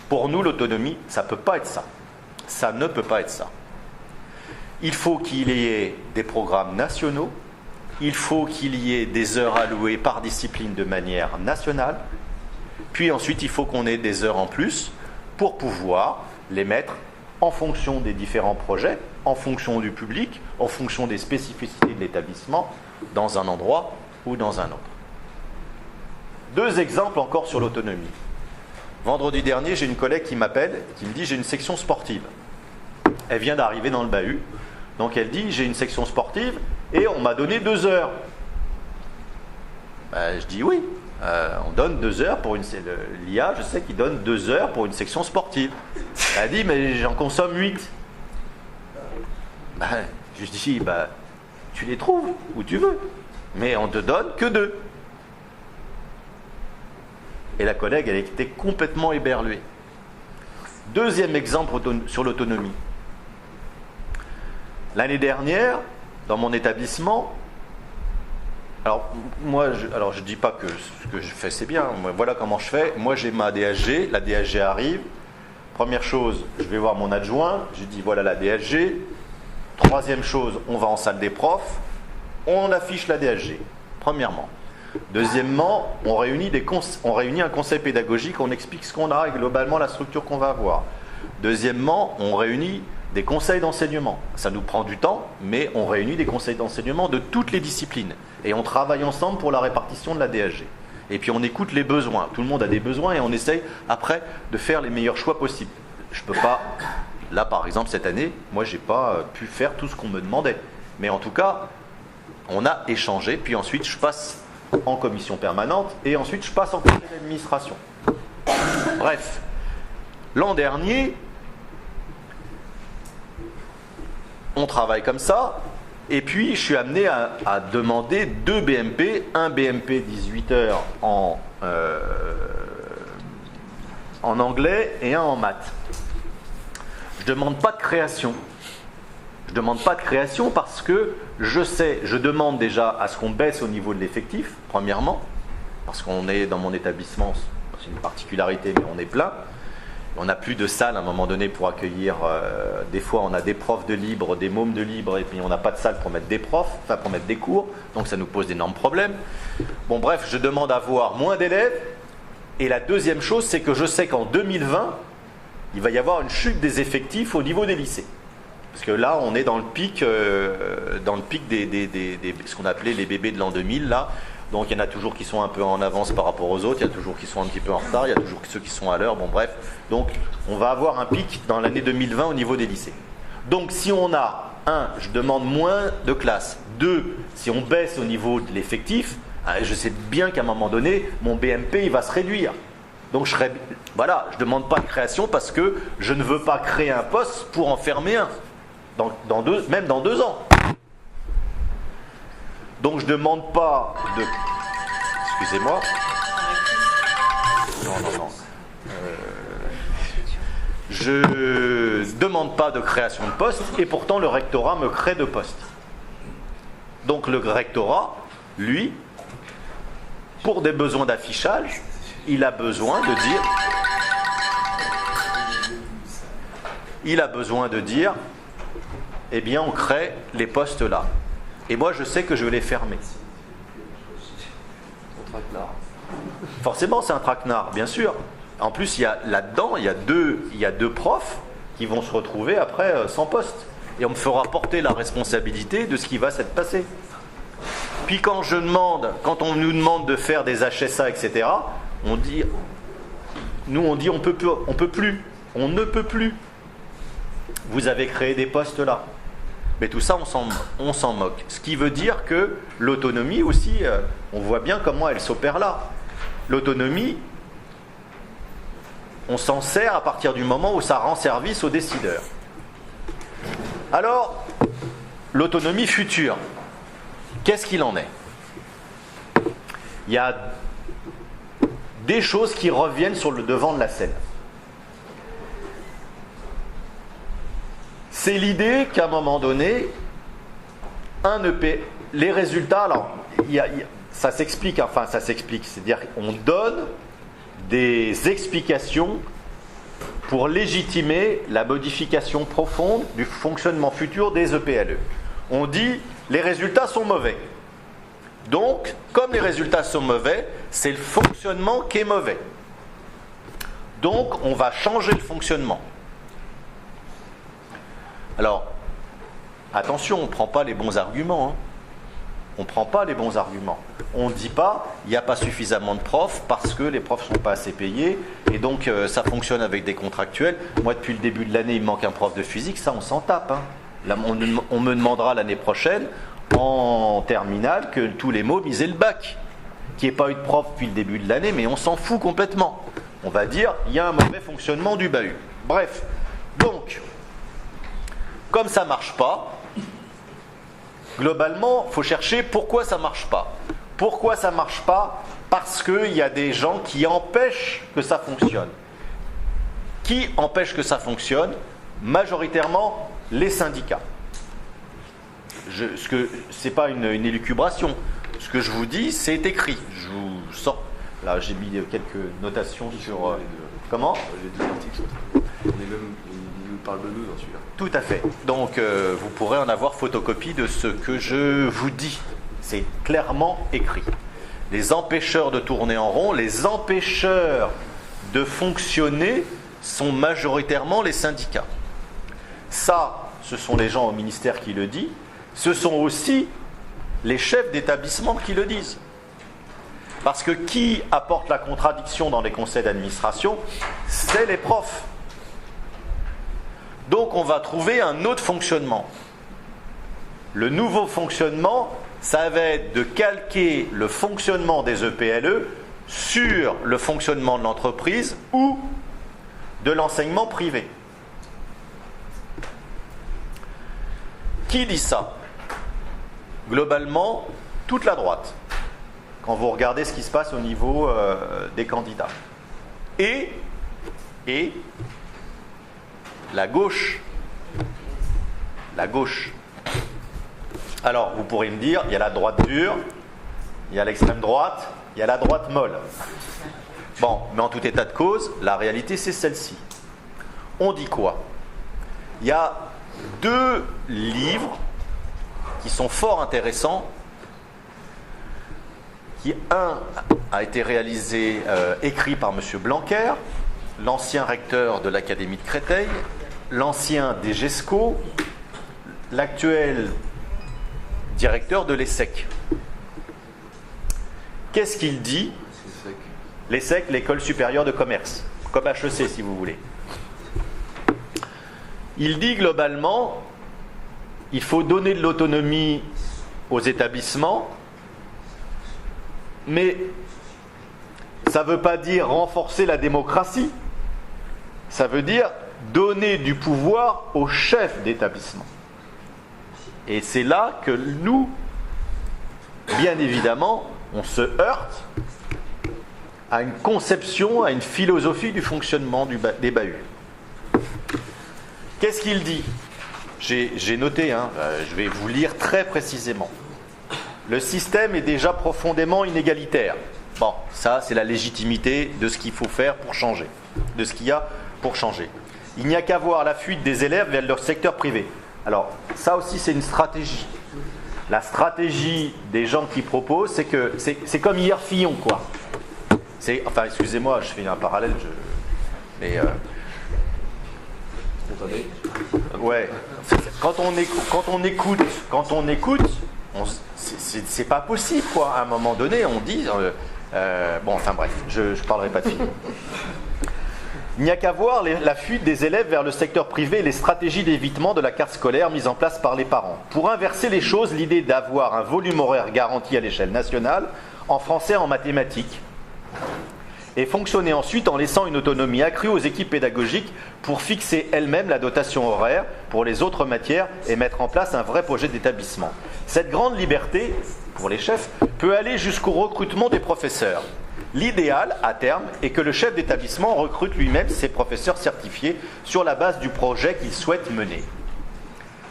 Pour nous, l'autonomie, ça ne peut pas être ça. Ça ne peut pas être ça. Il faut qu'il y ait des programmes nationaux, il faut qu'il y ait des heures allouées par discipline de manière nationale, puis ensuite il faut qu'on ait des heures en plus pour pouvoir les mettre en fonction des différents projets, en fonction du public, en fonction des spécificités de l'établissement, dans un endroit ou dans un autre. Deux exemples encore sur l'autonomie. Vendredi dernier, j'ai une collègue qui m'appelle, qui me dit « j'ai une section sportive ». Elle vient d'arriver dans le bahut, donc elle dit « j'ai une section sportive et on m'a donné 2 heures ». Je dis « oui, on donne 2 heures pour une... L'IA, je sais qu'il donne 2 heures pour une section sportive ». Elle dit « mais j'en consomme 8 ». Je dis « tu les trouves où tu veux, mais on te donne que 2 ». Et la collègue, elle était complètement éberluée. Deuxième exemple sur l'autonomie. L'année dernière, dans mon établissement, alors je dis pas que ce que je fais c'est bien, voilà comment je fais. Moi j'ai ma DSG, la DSG arrive. Première chose, je vais voir mon adjoint, je dis voilà la DSG. Troisième chose, on va en salle des profs, on affiche la DSG, premièrement. Deuxièmement, on réunit un conseil pédagogique, on explique ce qu'on a et globalement la structure qu'on va avoir. Deuxièmement, on réunit des conseils d'enseignement. Ça nous prend du temps, mais on réunit des conseils d'enseignement de toutes les disciplines. Et on travaille ensemble pour la répartition de la DSG. Et puis on écoute les besoins. Tout le monde a des besoins et on essaye après de faire les meilleurs choix possibles. Je peux pas, là par exemple cette année, moi j'ai pas pu faire tout ce qu'on me demandait. Mais en tout cas, on a échangé, puis ensuite je passe en commission permanente et ensuite je passe en conseil d'administration. Bref, l'an dernier, on travaille comme ça, et puis je suis amené à demander 2 BMP, un BMP 18 heures en anglais et un en maths. Je ne demande pas de création. Je ne demande pas de création parce que je demande déjà à ce qu'on baisse au niveau de l'effectif, premièrement, parce qu'on est dans mon établissement, c'est une particularité, mais on est plein. On n'a plus de salle à un moment donné pour accueillir, des fois on a des profs de libre, des mômes de libre, et puis on n'a pas de salle pour mettre des profs, enfin pour mettre des cours, donc ça nous pose d'énormes problèmes. Bon bref, je demande à avoir moins d'élèves, et la deuxième chose, c'est que je sais qu'en 2020, il va y avoir une chute des effectifs au niveau des lycées. Parce que là, on est dans le pic des ce qu'on appelait les bébés de l'an 2000, là. Donc il y en a toujours qui sont un peu en avance par rapport aux autres, il y a toujours qui sont un petit peu en retard, il y a toujours ceux qui sont à l'heure, bon bref. Donc on va avoir un pic dans l'année 2020 au niveau des lycées. Donc si on a, 1, je demande moins de classes, 2, si on baisse au niveau de l'effectif, je sais bien qu'à un moment donné, mon BMP il va se réduire. Donc je ne demande pas de création parce que je ne veux pas créer un poste pour en fermer un, même dans 2 ans. Donc je ne demande pas de... Excusez-moi. Non. Je ne demande pas de création de poste et pourtant le rectorat me crée de postes. Donc le rectorat, lui, pour des besoins d'affichage, il a besoin de dire, eh bien on crée les postes là. Et moi, je sais que je vais les fermer. Forcément, c'est un traquenard, bien sûr. En plus, là-dedans, il y a deux profs qui vont se retrouver après sans poste. Et on me fera porter la responsabilité de ce qui va s'être passé. Puis quand on nous demande de faire des HSA, etc., on dit on peut plus, on ne peut plus. Vous avez créé des postes là. Mais tout ça, on s'en moque. Ce qui veut dire que l'autonomie aussi, on voit bien comment elle s'opère là. L'autonomie, on s'en sert à partir du moment où ça rend service aux décideurs. Alors, l'autonomie future, qu'est-ce qu'il en est? Il y a des choses qui reviennent sur le devant de la scène. C'est l'idée qu'à un moment donné, les résultats, alors, ça s'explique, c'est-à-dire qu'on donne des explications pour légitimer la modification profonde du fonctionnement futur des EPLE. On dit, les résultats sont mauvais. Donc, comme les résultats sont mauvais, c'est le fonctionnement qui est mauvais. Donc, on va changer le fonctionnement. Alors, attention, on ne prend pas les bons arguments. On ne prend pas les bons arguments. On ne dit pas, il n'y a pas suffisamment de profs parce que les profs ne sont pas assez payés et donc ça fonctionne avec des contractuels. Moi, depuis le début de l'année, il me manque un prof de physique, ça on s'en tape. Là, on me demandera l'année prochaine, en terminale, que tous les mômes ils aient le bac. Qu'il n'y ait pas eu de prof depuis le début de l'année, mais on s'en fout complètement. On va dire, il y a un mauvais fonctionnement du bahut. Bref, donc... Comme ça ne marche pas, globalement, il faut chercher pourquoi ça ne marche pas. Pourquoi ça ne marche pas? Parce qu'il y a des gens qui empêchent que ça fonctionne. Qui empêchent que ça fonctionne? Majoritairement, les syndicats. Ce n'est pas une élucubration. Ce que je vous dis, c'est écrit. Je vous sors. Là, j'ai mis quelques notations sur... Comment? Il nous parle de nous dans celui-là. Tout à fait. Donc, vous pourrez en avoir photocopie de ce que je vous dis. C'est clairement écrit. Les empêcheurs de tourner en rond, les empêcheurs de fonctionner sont majoritairement les syndicats. Ça, ce sont les gens au ministère qui le disent. Ce sont aussi les chefs d'établissement qui le disent. Parce que qui apporte la contradiction dans les conseils d'administration? C'est les profs. Donc on va trouver un autre fonctionnement. Le nouveau fonctionnement, ça va être de calquer le fonctionnement des EPLE sur le fonctionnement de l'entreprise ou de l'enseignement privé. Qui dit ça? Globalement, toute la droite, quand vous regardez ce qui se passe au niveau des candidats. Et la gauche. La gauche. Alors, vous pourrez me dire, il y a la droite dure, il y a l'extrême droite, il y a la droite molle. Bon, mais en tout état de cause, la réalité, c'est celle-ci. On dit quoi? Il y a 2 livres qui sont fort intéressants. Un a été réalisé, écrit par M. Blanquer, l'ancien recteur de l'Académie de Créteil, l'ancien DGESCO, l'actuel directeur de l'ESSEC. Qu'est-ce qu'il dit? L'ESSEC, l'École supérieure de commerce, comme HEC si vous voulez. Il dit globalement, il faut donner de l'autonomie aux établissements, mais ça ne veut pas dire renforcer la démocratie, ça veut dire donner du pouvoir aux chefs d'établissement. Et c'est là que nous, bien évidemment, on se heurte à une conception, à une philosophie du fonctionnement des bahuts. Qu'est-ce qu'il dit? J'ai noté, je vais vous lire très précisément. Le système est déjà profondément inégalitaire. Bon, ça, c'est la légitimité de ce qu'il faut faire pour changer, de ce qu'il y a pour changer. Il n'y a qu'à voir la fuite des élèves vers leur secteur privé. Alors, ça aussi, c'est une stratégie. La stratégie des gens qui proposent, c'est que c'est comme hier Fillon, quoi. Enfin, excusez-moi, je fais un parallèle, mais ouais. Quand on écoute, c'est pas possible, quoi. À un moment donné, on dit, bon, enfin bref, je parlerai pas de Fillon. Il n'y a qu'à voir la fuite des élèves vers le secteur privé et les stratégies d'évitement de la carte scolaire mises en place par les parents. Pour inverser les choses, l'idée d'avoir un volume horaire garanti à l'échelle nationale, en français et en mathématiques, et fonctionner ensuite en laissant une autonomie accrue aux équipes pédagogiques pour fixer elles-mêmes la dotation horaire pour les autres matières et mettre en place un vrai projet d'établissement. Cette grande liberté, pour les chefs, peut aller jusqu'au recrutement des professeurs. L'idéal, à terme, est que le chef d'établissement recrute lui-même ses professeurs certifiés sur la base du projet qu'il souhaite mener.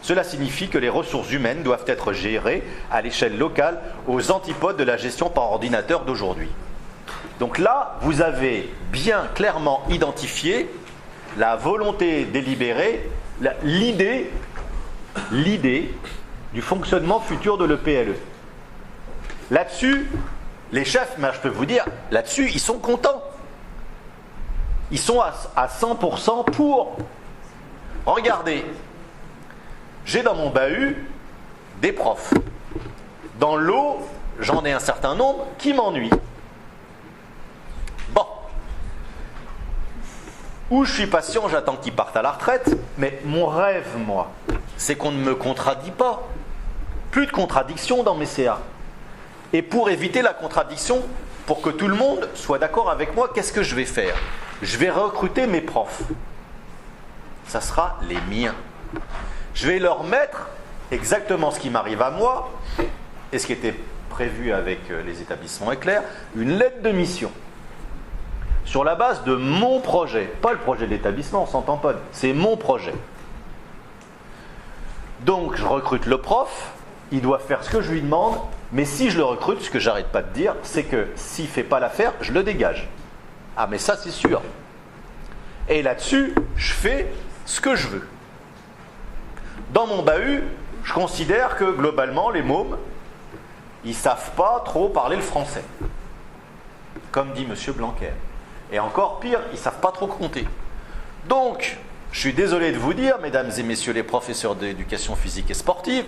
Cela signifie que les ressources humaines doivent être gérées à l'échelle locale, aux antipodes de la gestion par ordinateur d'aujourd'hui. Donc là, vous avez bien clairement identifié la volonté délibérée, l'idée du fonctionnement futur de l'EPLE. Là-dessus, les chefs, je peux vous dire, là-dessus, ils sont contents. Ils sont à 100% pour. Regardez, j'ai dans mon bahut des profs. Dans l'eau, j'en ai un certain nombre qui m'ennuient. Bon. Ou je suis patient, j'attends qu'ils partent à la retraite, mais mon rêve, moi, c'est qu'on ne me contradit pas. Plus de contradiction dans mes CA. Et pour éviter la contradiction, pour que tout le monde soit d'accord avec moi, qu'est-ce que je vais faire? Je vais recruter mes profs. Ça sera les miens. Je vais leur mettre exactement ce qui m'arrive à moi, et ce qui était prévu avec les établissements éclairs, une lettre de mission. Sur la base de mon projet. Pas le projet de l'établissement, on s'entend pas. C'est mon projet. Donc, je recrute le prof, il doit faire ce que je lui demande, mais si je le recrute, ce que j'arrête pas de dire, c'est que s'il ne fait pas l'affaire, je le dégage. Ah, mais ça, c'est sûr. Et là-dessus, je fais ce que je veux. Dans mon bahut, je considère que, globalement, les mômes, ils ne savent pas trop parler le français. Comme dit M. Blanquer. Et encore pire, ils ne savent pas trop compter. Donc, je suis désolé de vous dire, mesdames et messieurs les professeurs d'éducation physique et sportive,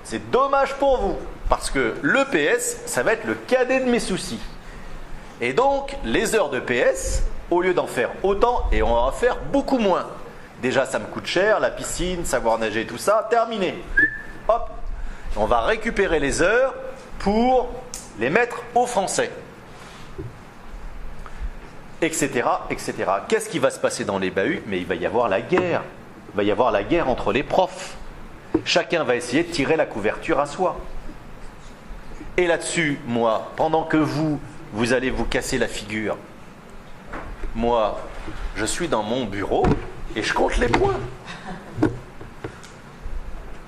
c'est dommage pour vous, parce que le PS, ça va être le cadet de mes soucis. Et donc, les heures de PS, au lieu d'en faire autant, et on va en faire beaucoup moins. Déjà, ça me coûte cher, la piscine, savoir nager, tout ça, terminé. Hop, on va récupérer les heures pour les mettre aux Français. Etc., etc. Qu'est-ce qui va se passer dans les bahuts? Mais il va y avoir la guerre. Il va y avoir la guerre entre les profs. Chacun va essayer de tirer la couverture à soi. Et là-dessus, moi, pendant que vous allez vous casser la figure, moi, je suis dans mon bureau et je compte les points.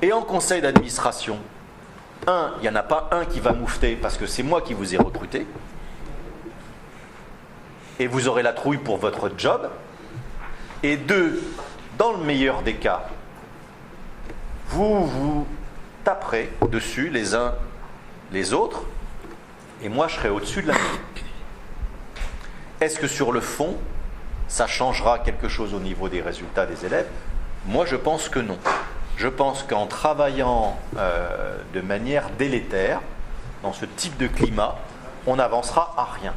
Et en conseil d'administration, il n'y en a pas un qui va moufter parce que c'est moi qui vous ai recruté. Et vous aurez la trouille pour votre job. Et 2, dans le meilleur des cas, vous taperez dessus les uns les autres, et moi je serai au-dessus de la mêlée. Est-ce que sur le fond, ça changera quelque chose au niveau des résultats des élèves? Moi je pense que non. Je pense qu'en travaillant de manière délétère, dans ce type de climat, on n'avancera à rien.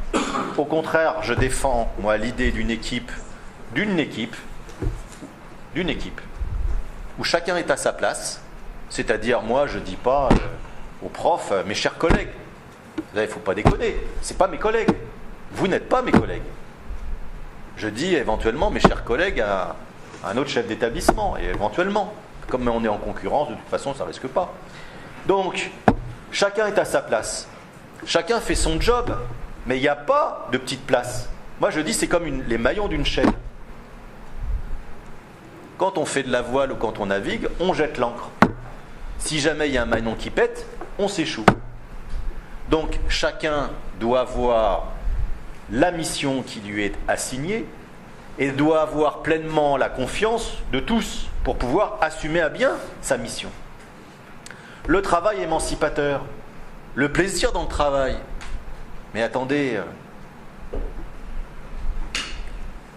Au contraire, je défends, moi, l'idée d'une équipe, où chacun est à sa place. C'est-à-dire, moi, je ne dis pas aux profs, mes chers collègues, là, il ne faut pas déconner, ce n'est pas mes collègues. Vous n'êtes pas mes collègues. Je dis éventuellement mes chers collègues à un autre chef d'établissement, et éventuellement. Comme on est en concurrence, de toute façon, ça ne risque pas. Donc, chacun est à sa place. Chacun fait son job, mais il n'y a pas de petite place. Moi, je dis, c'est comme les maillons d'une chaîne. Quand on fait de la voile ou quand on navigue, on jette l'ancre. Si jamais il y a un maillon qui pète, on s'échoue. Donc, chacun doit avoir la mission qui lui est assignée et doit avoir pleinement la confiance de tous pour pouvoir assumer à bien sa mission. Le travail émancipateur, le plaisir dans le travail. Mais attendez,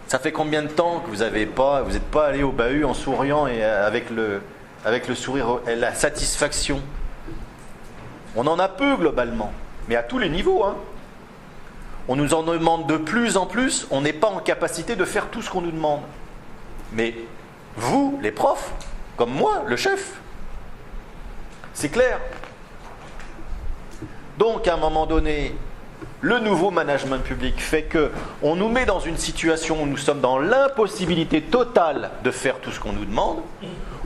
ça fait combien de temps que vous n'êtes pas allé au bahut en souriant et avec le sourire et la satisfaction? On en a peu globalement, mais à tous les niveaux. On nous en demande de plus en plus, on n'est pas en capacité de faire tout ce qu'on nous demande. Mais vous, les profs, comme moi, le chef, c'est clair. Donc, à un moment donné, le nouveau management public fait qu'on nous met dans une situation où nous sommes dans l'impossibilité totale de faire tout ce qu'on nous demande,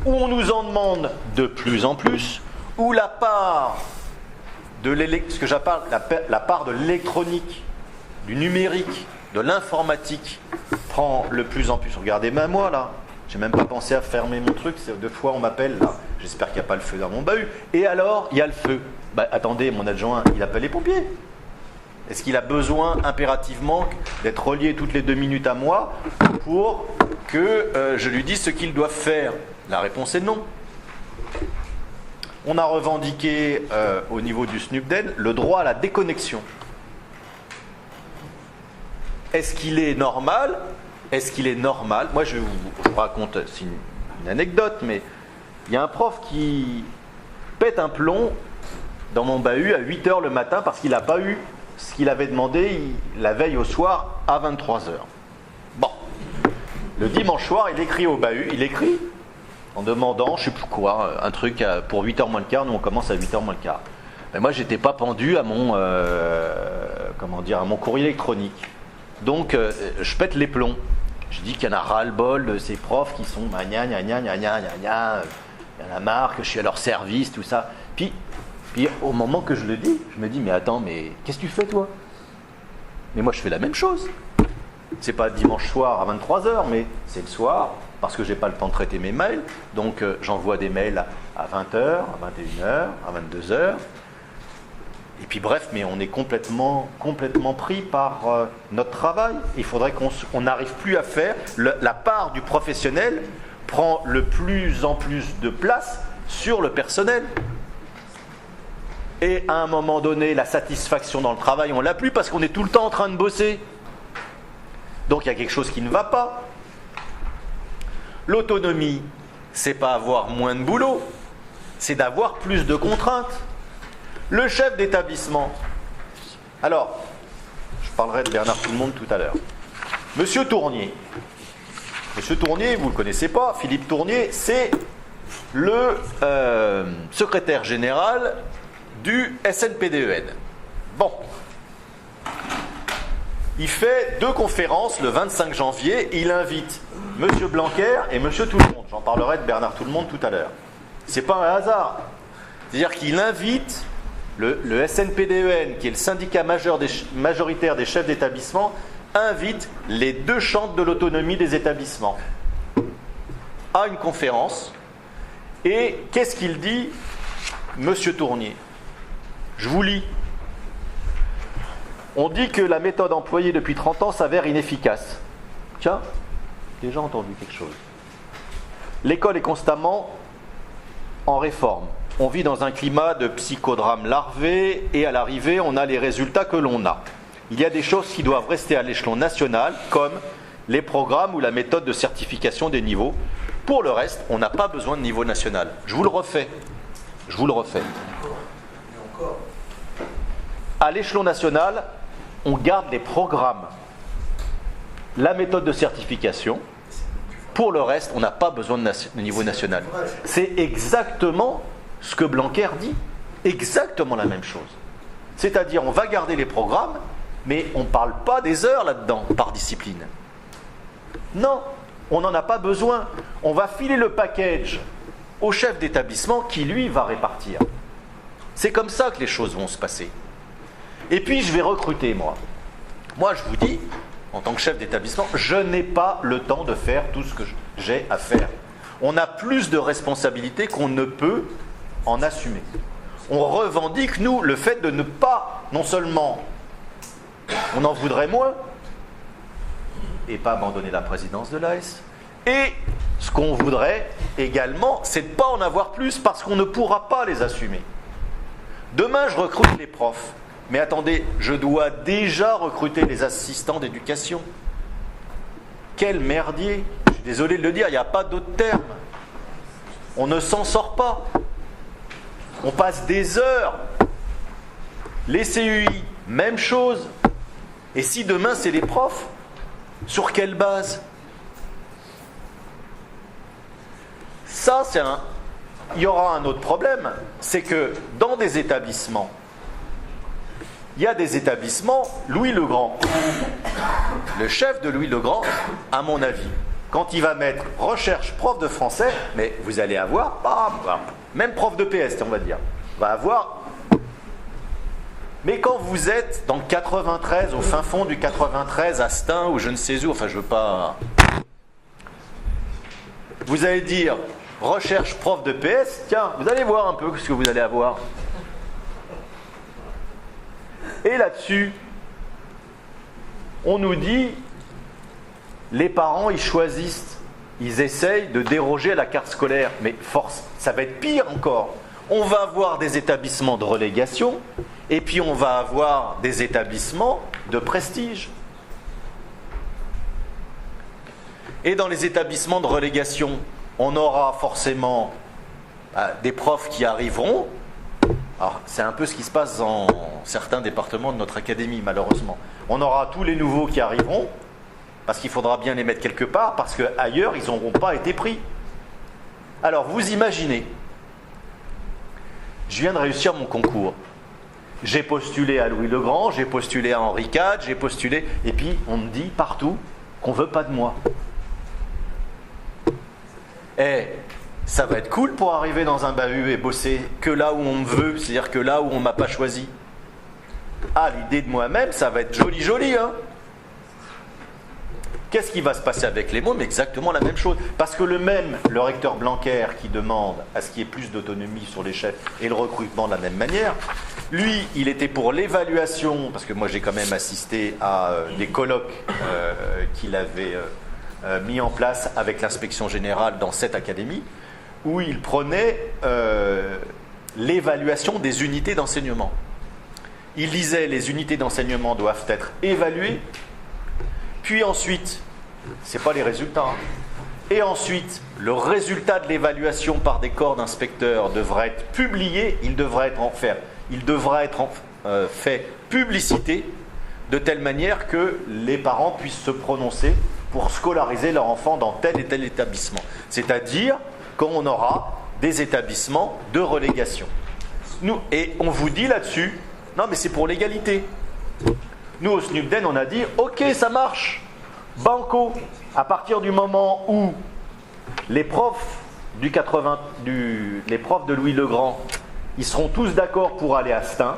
où on nous en demande de plus en plus, où la part de la part de l'électronique, du numérique, de l'informatique prend le plus en plus. Regardez, même moi là, j'ai même pas pensé à fermer mon truc, 2 fois on m'appelle là, j'espère qu'il n'y a pas le feu dans mon bahut. Et alors, il y a le feu. Attendez, mon adjoint, il appelle les pompiers. Est-ce qu'il a besoin impérativement d'être relié toutes les 2 minutes à moi pour que je lui dise ce qu'ils doivent faire? La réponse est non. On a revendiqué au niveau du SNUPDEN le droit à la déconnexion. Est-ce qu'il est normal? Moi, je vous raconte, c'est une anecdote, mais il y a un prof qui pète un plomb dans mon bahut à 8h le matin parce qu'il n'a pas eu ce qu'il avait demandé la veille au soir à 23h. Bon. Le dimanche soir, il écrit au bahut, en demandant, je ne sais plus quoi, un truc pour 8h moins le quart, nous on commence à 8h moins le quart. Mais moi, j'étais pas pendu à mon courrier électronique. Donc, je pète les plombs. Je dis qu'il y en a ras-le-bol de ces profs qui sont gna gna gna gna gna gna gna, il y en a marre que je suis à leur service, tout ça. Puis au moment que je le dis, je me dis, mais attends, mais qu'est-ce que tu fais toi? Mais moi je fais la même chose. C'est pas dimanche soir à 23h, mais c'est le soir, parce que j'ai pas le temps de traiter mes mails. Donc j'envoie des mails à 20h, à 21h, à 22h. Et puis bref, mais on est complètement pris par notre travail. Il faudrait qu'on n'arrive plus à faire. La part du professionnel prend de plus en plus de place sur le personnel. Et à un moment donné, la satisfaction dans le travail, on l'a plus parce qu'on est tout le temps en train de bosser. Donc il y a quelque chose qui ne va pas. L'autonomie, c'est pas avoir moins de boulot, c'est d'avoir plus de contraintes. Le chef d'établissement. Alors, je parlerai de Bernard Tout-le-Monde tout à l'heure. Monsieur Tournier. Monsieur Tournier, vous ne le connaissez pas, Philippe Tournier, c'est le secrétaire général du SNPDEN. Bon. Il fait 2 conférences le 25 janvier. Il invite Monsieur Blanquer et Monsieur Tout-le-Monde. J'en parlerai de Bernard Tout-le-Monde tout à l'heure. C'est pas un hasard. C'est-à-dire qu'il invite le SNPDEN, qui est le syndicat majoritaire des chefs d'établissement, invite les 2 chantres de l'autonomie des établissements à une conférence. Et qu'est-ce qu'il dit, Monsieur Tournier? Je vous lis. On dit que la méthode employée depuis 30 ans s'avère inefficace. Tiens, déjà entendu quelque chose. L'école est constamment en réforme. On vit dans un climat de psychodrame larvé et à l'arrivée, on a les résultats que l'on a. Il y a des choses qui doivent rester à l'échelon national, comme les programmes ou la méthode de certification des niveaux. Pour le reste, on n'a pas besoin de niveau national. Je vous le refais. À l'échelon national, on garde les programmes, la méthode de certification. Pour le reste, on n'a pas besoin de niveau national. C'est exactement ce que Blanquer dit. Exactement la même chose. C'est-à-dire, on va garder les programmes, mais on ne parle pas des heures là-dedans, par discipline. Non, on n'en a pas besoin. On va filer le package au chef d'établissement qui, lui, va répartir. C'est comme ça que les choses vont se passer. Et puis, je vais recruter, moi. Moi, je vous dis, en tant que chef d'établissement, je n'ai pas le temps de faire tout ce que j'ai à faire. On a plus de responsabilités qu'on ne peut en assumer. On revendique, nous, le fait de ne pas, non seulement, on en voudrait moins, et pas abandonner la présidence de l'AS, et ce qu'on voudrait également, c'est de ne pas en avoir plus, parce qu'on ne pourra pas les assumer. Demain, je recrute les profs. Mais attendez, je dois déjà recruter les assistants d'éducation. Quel merdier! Je suis désolé de le dire, il n'y a pas d'autre terme. On ne s'en sort pas. On passe des heures. Les CUI, même chose. Et si demain c'est les profs, sur quelle base? Ça, il y aura un autre problème, c'est que dans des établissements, il y a des établissements, Louis le Grand. Le chef de Louis le Grand, à mon avis, quand il va mettre recherche prof de français, mais vous allez avoir, même prof de PS, on va dire, va avoir. Mais quand vous êtes dans le 93, au fin fond du 93, à Stein, ou je ne sais où, enfin je veux pas. Vous allez dire recherche prof de PS, tiens, vous allez voir un peu ce que vous allez avoir. Et là-dessus, on nous dit, les parents, ils choisissent, ils essayent de déroger à la carte scolaire. Mais force, ça va être pire encore. On va avoir des établissements de relégation, et puis on va avoir des établissements de prestige. Et dans les établissements de relégation, on aura forcément des profs qui arriveront. Alors, c'est un peu ce qui se passe dans certains départements de notre académie, malheureusement. On aura tous les nouveaux qui arriveront, parce qu'il faudra bien les mettre quelque part, parce qu'ailleurs, ils n'auront pas été pris. Alors, vous imaginez, je viens de réussir mon concours. J'ai postulé à Louis le Grand, j'ai postulé à Henri IV, j'ai postulé... Et puis, on me dit partout qu'on ne veut pas de moi. Ça va être cool pour arriver dans un bahut et bosser que là où on me veut, c'est-à-dire que là où on ne m'a pas choisi. Ah, l'idée de moi-même, ça va être joli, hein. Qu'est-ce qui va se passer avec les mômes? Exactement la même chose. Parce que le recteur Blanquer qui demande à ce qu'il y ait plus d'autonomie sur les chefs et le recrutement de la même manière, lui, il était pour l'évaluation, parce que moi j'ai quand même assisté à des colloques qu'il avait mis en place avec l'inspection générale dans cette académie, où il prenait l'évaluation des unités d'enseignement. Il disait les unités d'enseignement doivent être évaluées, puis ensuite, c'est pas les résultats, Et ensuite, le résultat de l'évaluation par des corps d'inspecteurs devra être publié, il devra être fait publicité, de telle manière que les parents puissent se prononcer pour scolariser leur enfant dans tel et tel établissement. C'est-à-dire qu'on aura des établissements de relégation. Et on vous dit là-dessus, non mais c'est pour l'égalité. Nous au SNUPDEN on a dit, ok ça marche, banco, à partir du moment où les profs les profs de Louis le Grand, ils seront tous d'accord pour aller à Stein,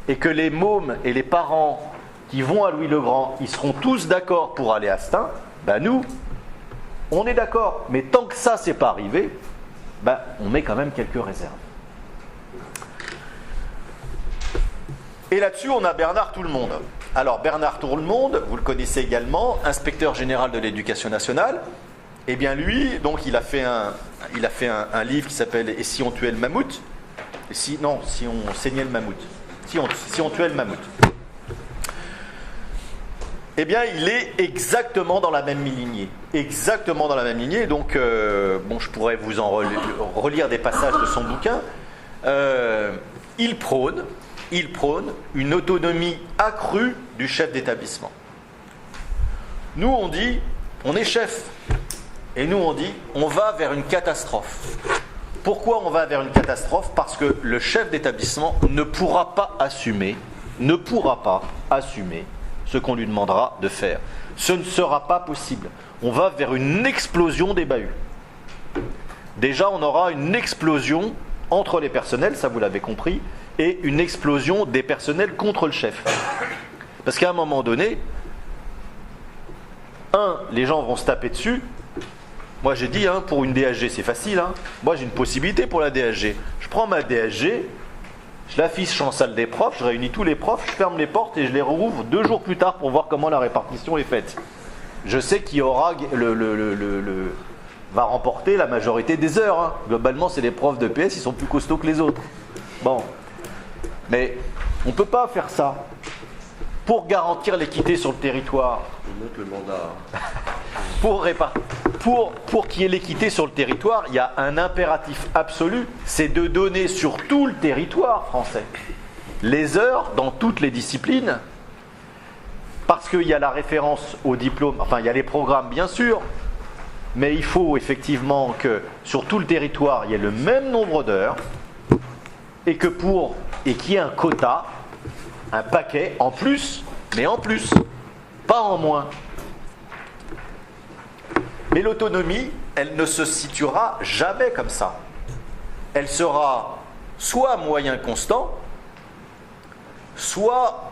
et que les mômes et les parents qui vont à Louis le Grand, ils seront tous d'accord pour aller à Stein, ben nous, on est d'accord. Mais tant que ça c'est pas arrivé, ben on met quand même quelques réserves. Et là-dessus, on a Bernard Tout-le-Monde. Alors Bernard Tout-le-Monde, vous le connaissez également, inspecteur général de l'éducation nationale. Eh bien lui, donc il a fait un livre qui s'appelle « Et si on tuait le mammouth ?» si on saignait le mammouth. Si on tuait le mammouth. Eh bien, il est exactement dans la même lignée. Exactement dans la même lignée. Donc, je pourrais vous en relire des passages de son bouquin. Il prône une autonomie accrue du chef d'établissement. Nous, on dit, on est chef. Et nous, on dit, on va vers une catastrophe. Pourquoi on va vers une catastrophe ? Parce que le chef d'établissement ne pourra pas assumer ce qu'on lui demandera de faire. Ce ne sera pas possible. On va vers une explosion des bahuts. Déjà, on aura une explosion entre les personnels, ça vous l'avez compris, et une explosion des personnels contre le chef. Parce qu'à un moment donné, les gens vont se taper dessus. Moi j'ai dit, pour une DSG c'est facile. Moi j'ai une possibilité pour la DSG. Je prends ma DSG, je l'affiche en salle des profs, je réunis tous les profs, je ferme les portes et je les rouvre 2 jours plus tard pour voir comment la répartition est faite. Je sais qui aura va remporter la majorité des heures. Globalement c'est les profs de PS, ils sont plus costauds que les autres. Bon. Mais on ne peut pas faire ça. Pour garantir l'équité sur le territoire, je monte le mandat. Pour qu'il y ait l'équité sur le territoire, il y a un impératif absolu, c'est de donner sur tout le territoire français les heures dans toutes les disciplines, parce qu'il y a la référence au diplôme, enfin il y a les programmes bien sûr, mais il faut effectivement que sur tout le territoire il y ait le même nombre d'heures, et qu'il y ait un quota, un paquet en plus, mais en plus, pas en moins. Mais l'autonomie, elle ne se situera jamais comme ça. Elle sera soit à moyens constants, soit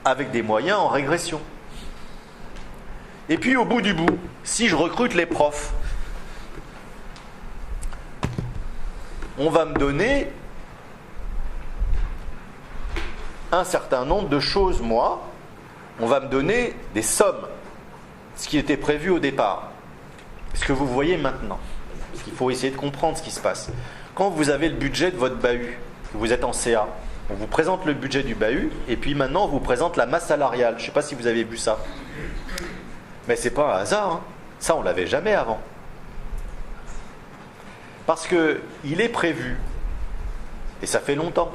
avec des moyens en régression. Et puis au bout du bout, si je recrute les profs, on va me donner un certain nombre de choses, moi. On va me donner des sommes, ce qui était prévu au départ. Ce que vous voyez maintenant. Parce qu'il faut essayer de comprendre ce qui se passe. Quand vous avez le budget de votre bahut, que vous êtes en CA, on vous présente le budget du bahut, et puis maintenant on vous présente la masse salariale. Je ne sais pas si vous avez vu ça. Mais c'est pas un hasard. Ça, on ne l'avait jamais avant. Parce qu'il est prévu, et ça fait longtemps,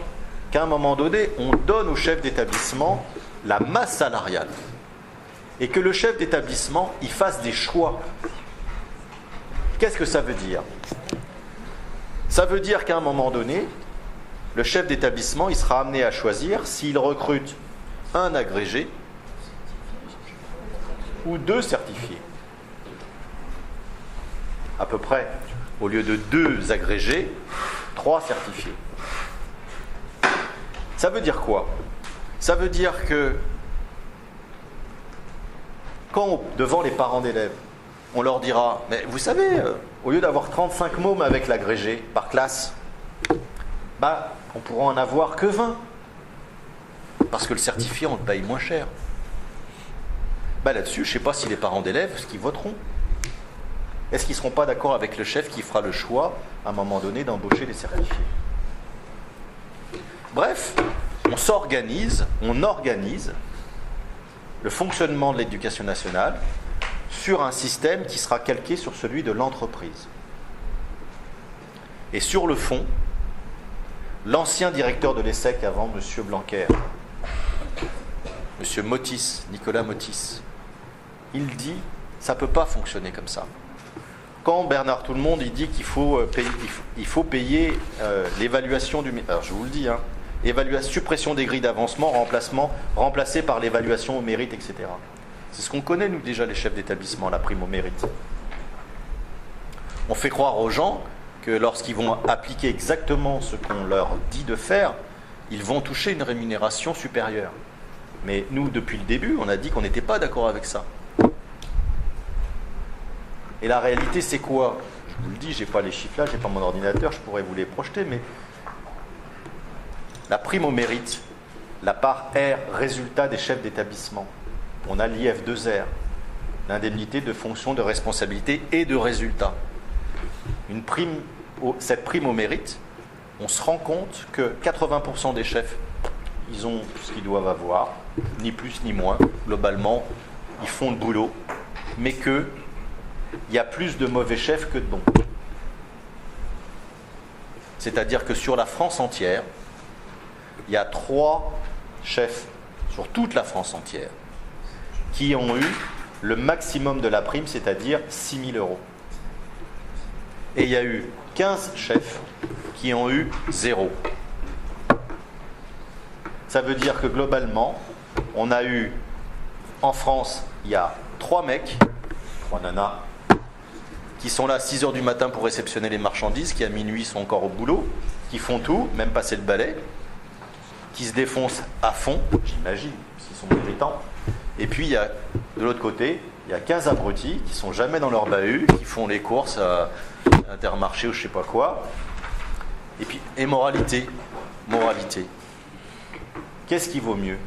qu'à un moment donné, on donne au chef d'établissement la masse salariale. Et que le chef d'établissement, il fasse des choix. Qu'est-ce que ça veut dire ? Ça veut dire qu'à un moment donné, le chef d'établissement, il sera amené à choisir s'il recrute un agrégé ou 2 certifiés. À peu près, au lieu de 2 agrégés, 3 certifiés. Ça veut dire quoi ? Ça veut dire que quand, devant les parents d'élèves, on leur dira, mais vous savez, au lieu d'avoir 35 mômes avec l'agrégé par classe, on pourra en avoir que 20. Parce que le certifié, on le paye moins cher. Là-dessus, je ne sais pas si les parents d'élèves, ce qu'ils voteront. Est-ce qu'ils ne seront pas d'accord avec le chef qui fera le choix, à un moment donné, d'embaucher les certifiés ? Bref, on organise le fonctionnement de l'éducation nationale sur un système qui sera calqué sur celui de l'entreprise. Et sur le fond, l'ancien directeur de l'ESSEC avant M. Blanquer, M. Motis, Nicolas Motis, il dit ça ne peut pas fonctionner comme ça. Quand Bernard Tout-le-Monde il dit qu'il faut payer l'évaluation du... Alors je vous le dis, suppression des grilles d'avancement, remplacée par l'évaluation au mérite, etc. C'est ce qu'on connaît, nous, déjà, les chefs d'établissement, la prime au mérite. On fait croire aux gens que lorsqu'ils vont appliquer exactement ce qu'on leur dit de faire, ils vont toucher une rémunération supérieure. Mais nous, depuis le début, on a dit qu'on n'était pas d'accord avec ça. Et la réalité, c'est quoi? Je vous le dis, je n'ai pas les chiffres là, je n'ai pas mon ordinateur, je pourrais vous les projeter, mais la prime au mérite, la part R, résultat des chefs d'établissement. On a l'IF2R, l'indemnité de fonction de responsabilité et de résultat. Cette prime au mérite, on se rend compte que 80% des chefs, ils ont ce qu'ils doivent avoir, ni plus ni moins. Globalement, ils font le boulot, mais qu'il y a plus de mauvais chefs que de bons. C'est-à-dire que sur la France entière, il y a 3 chefs, sur toute la France entière, qui ont eu le maximum de la prime, c'est-à-dire 6 000 €. Et il y a eu 15 chefs qui ont eu 0. Ça veut dire que globalement, on a eu, en France, il y a 3 mecs, 3 nanas, qui sont là à 6 h du matin pour réceptionner les marchandises, qui à minuit sont encore au boulot, qui font tout, même passer le balai, qui se défoncent à fond, j'imagine, parce qu'ils sont méritants. Et puis, il y a, de l'autre côté, il y a 15 abrutis qui sont jamais dans leur bahut, qui font les courses à Intermarché ou je sais pas quoi. Et puis, et moralité. Qu'est-ce qui vaut mieux?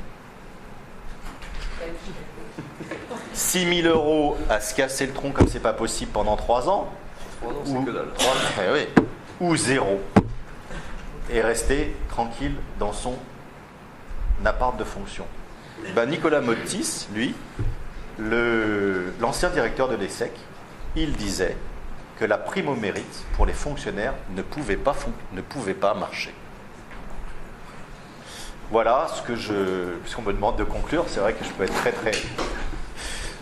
6 000 € à se casser le tronc comme c'est pas possible pendant 3 ans, 3 ans, c'est que dalle. Ou 0. Et rester tranquille dans son appart de fonction. Nicolas Motis, lui, l'ancien directeur de l'ESSEC, il disait que la prime au mérite pour les fonctionnaires ne pouvait pas marcher. Voilà puisqu'on me demande de conclure, c'est vrai que je peux être très très...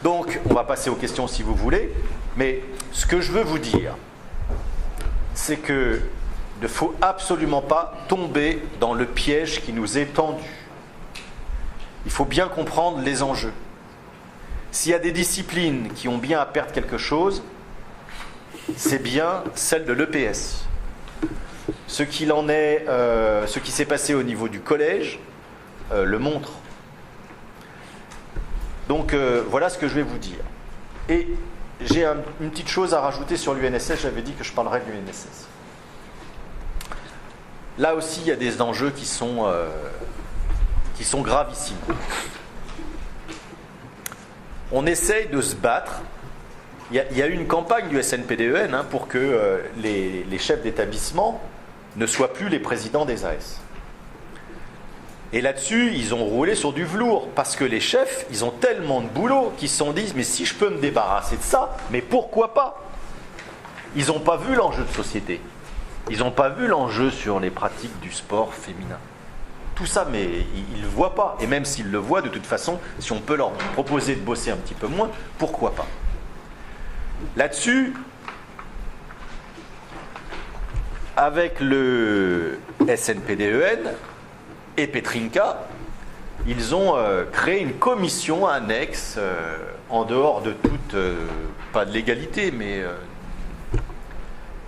Donc, on va passer aux questions si vous voulez, mais ce que je veux vous dire, c'est que ne faut absolument pas tomber dans le piège qui nous est tendu. Il faut bien comprendre les enjeux. S'il y a des disciplines qui ont bien à perdre quelque chose, c'est bien celle de l'EPS. Ce qui s'est passé au niveau du collège le montre. Donc voilà ce que je vais vous dire. Et j'ai une petite chose à rajouter sur l'UNSS, j'avais dit que je parlerais de l'UNSS. Là aussi, il y a des enjeux qui sont gravissimes. On essaye de se battre. Il y a eu une campagne du SNPDEN pour que les chefs d'établissement ne soient plus les présidents des AS. Et là-dessus, ils ont roulé sur du velours, parce que les chefs, ils ont tellement de boulot qu'ils se sont dit, mais si je peux me débarrasser de ça, mais pourquoi pas? Ils n'ont pas vu l'enjeu de société. Ils n'ont pas vu l'enjeu sur les pratiques du sport féminin. Tout ça, mais ils ne le voient pas. Et même s'ils le voient, de toute façon, si on peut leur proposer de bosser un petit peu moins, pourquoi pas? Là-dessus, avec le SNPDEN et Petrinka, ils ont créé une commission annexe, en dehors de toute, pas de légalité, mais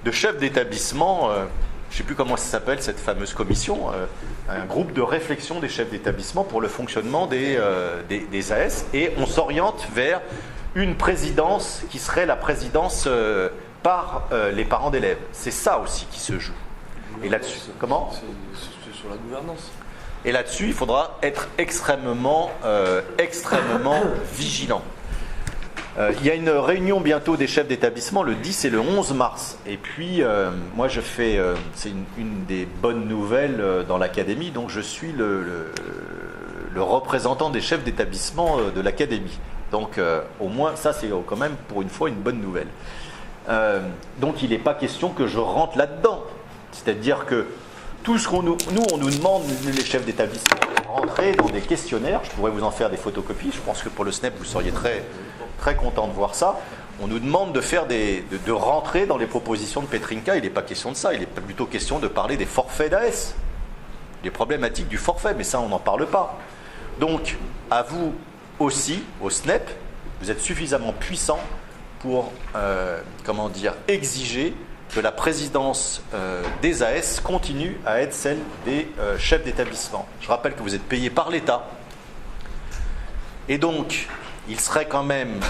de chefs d'établissement, je ne sais plus comment ça s'appelle cette fameuse commission, un groupe de réflexion des chefs d'établissement pour le fonctionnement des AS, et on s'oriente vers une présidence qui serait la présidence par les parents d'élèves. C'est ça aussi qui se joue. Et là-dessus, comment? C'est sur la gouvernance. Et là-dessus, il faudra être extrêmement vigilant. Il y a une réunion bientôt des chefs d'établissement le 10 et le 11 mars. Et puis, moi, je fais... c'est une des bonnes nouvelles dans l'académie. Donc, je suis le représentant des chefs d'établissement de l'académie. Donc au moins, ça c'est quand même pour une fois une bonne nouvelle. Donc il n'est pas question que je rentre là-dedans. C'est-à-dire que tout ce qu'on nous on nous demande, les chefs d'établissement, de rentrer dans des questionnaires. Je pourrais vous en faire des photocopies. Je pense que pour le SNEP, vous seriez très, très content de voir ça. On nous demande de faire de rentrer dans les propositions de Petrinka. Il n'est pas question de ça. Il est plutôt question de parler des forfaits d'AS, des problématiques du forfait. Mais ça, on n'en parle pas. Donc, à vous aussi, au SNEP, vous êtes suffisamment puissant pour, exiger que la présidence des AS continue à être celle des chefs d'établissement. Je rappelle que vous êtes payé par l'État. Et donc, il serait quand même,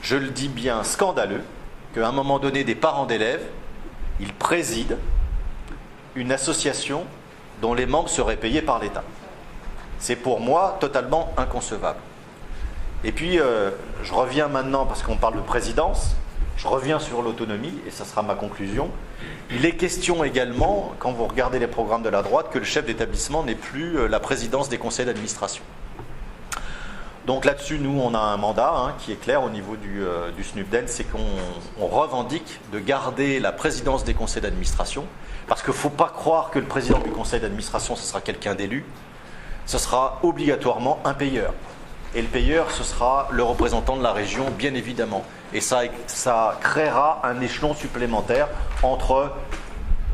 je le dis bien, scandaleux qu'à un moment donné, des parents d'élèves, ils président une association dont les membres seraient payés par l'État. C'est pour moi totalement inconcevable. Et puis, je reviens maintenant, parce qu'on parle de présidence, je reviens sur l'autonomie, et ça sera ma conclusion. Il est question également, quand vous regardez les programmes de la droite, que le chef d'établissement n'ait plus la présidence des conseils d'administration. Donc là-dessus, nous, on a un mandat qui est clair au niveau du SNUPDEL, c'est qu'on revendique de garder la présidence des conseils d'administration, parce qu'il ne faut pas croire que le président du conseil d'administration, ce sera quelqu'un d'élu, ce sera obligatoirement un payeur. Et le payeur, ce sera le représentant de la région, bien évidemment. Et ça créera un échelon supplémentaire entre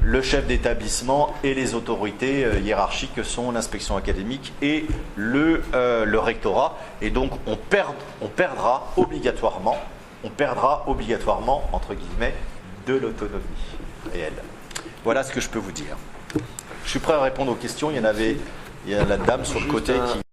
le chef d'établissement et les autorités hiérarchiques que sont l'inspection académique et le rectorat. Et donc, on perdra obligatoirement, entre guillemets, de l'autonomie réelle. Voilà ce que je peux vous dire. Je suis prêt à répondre aux questions. Il y a la dame sur le côté qui...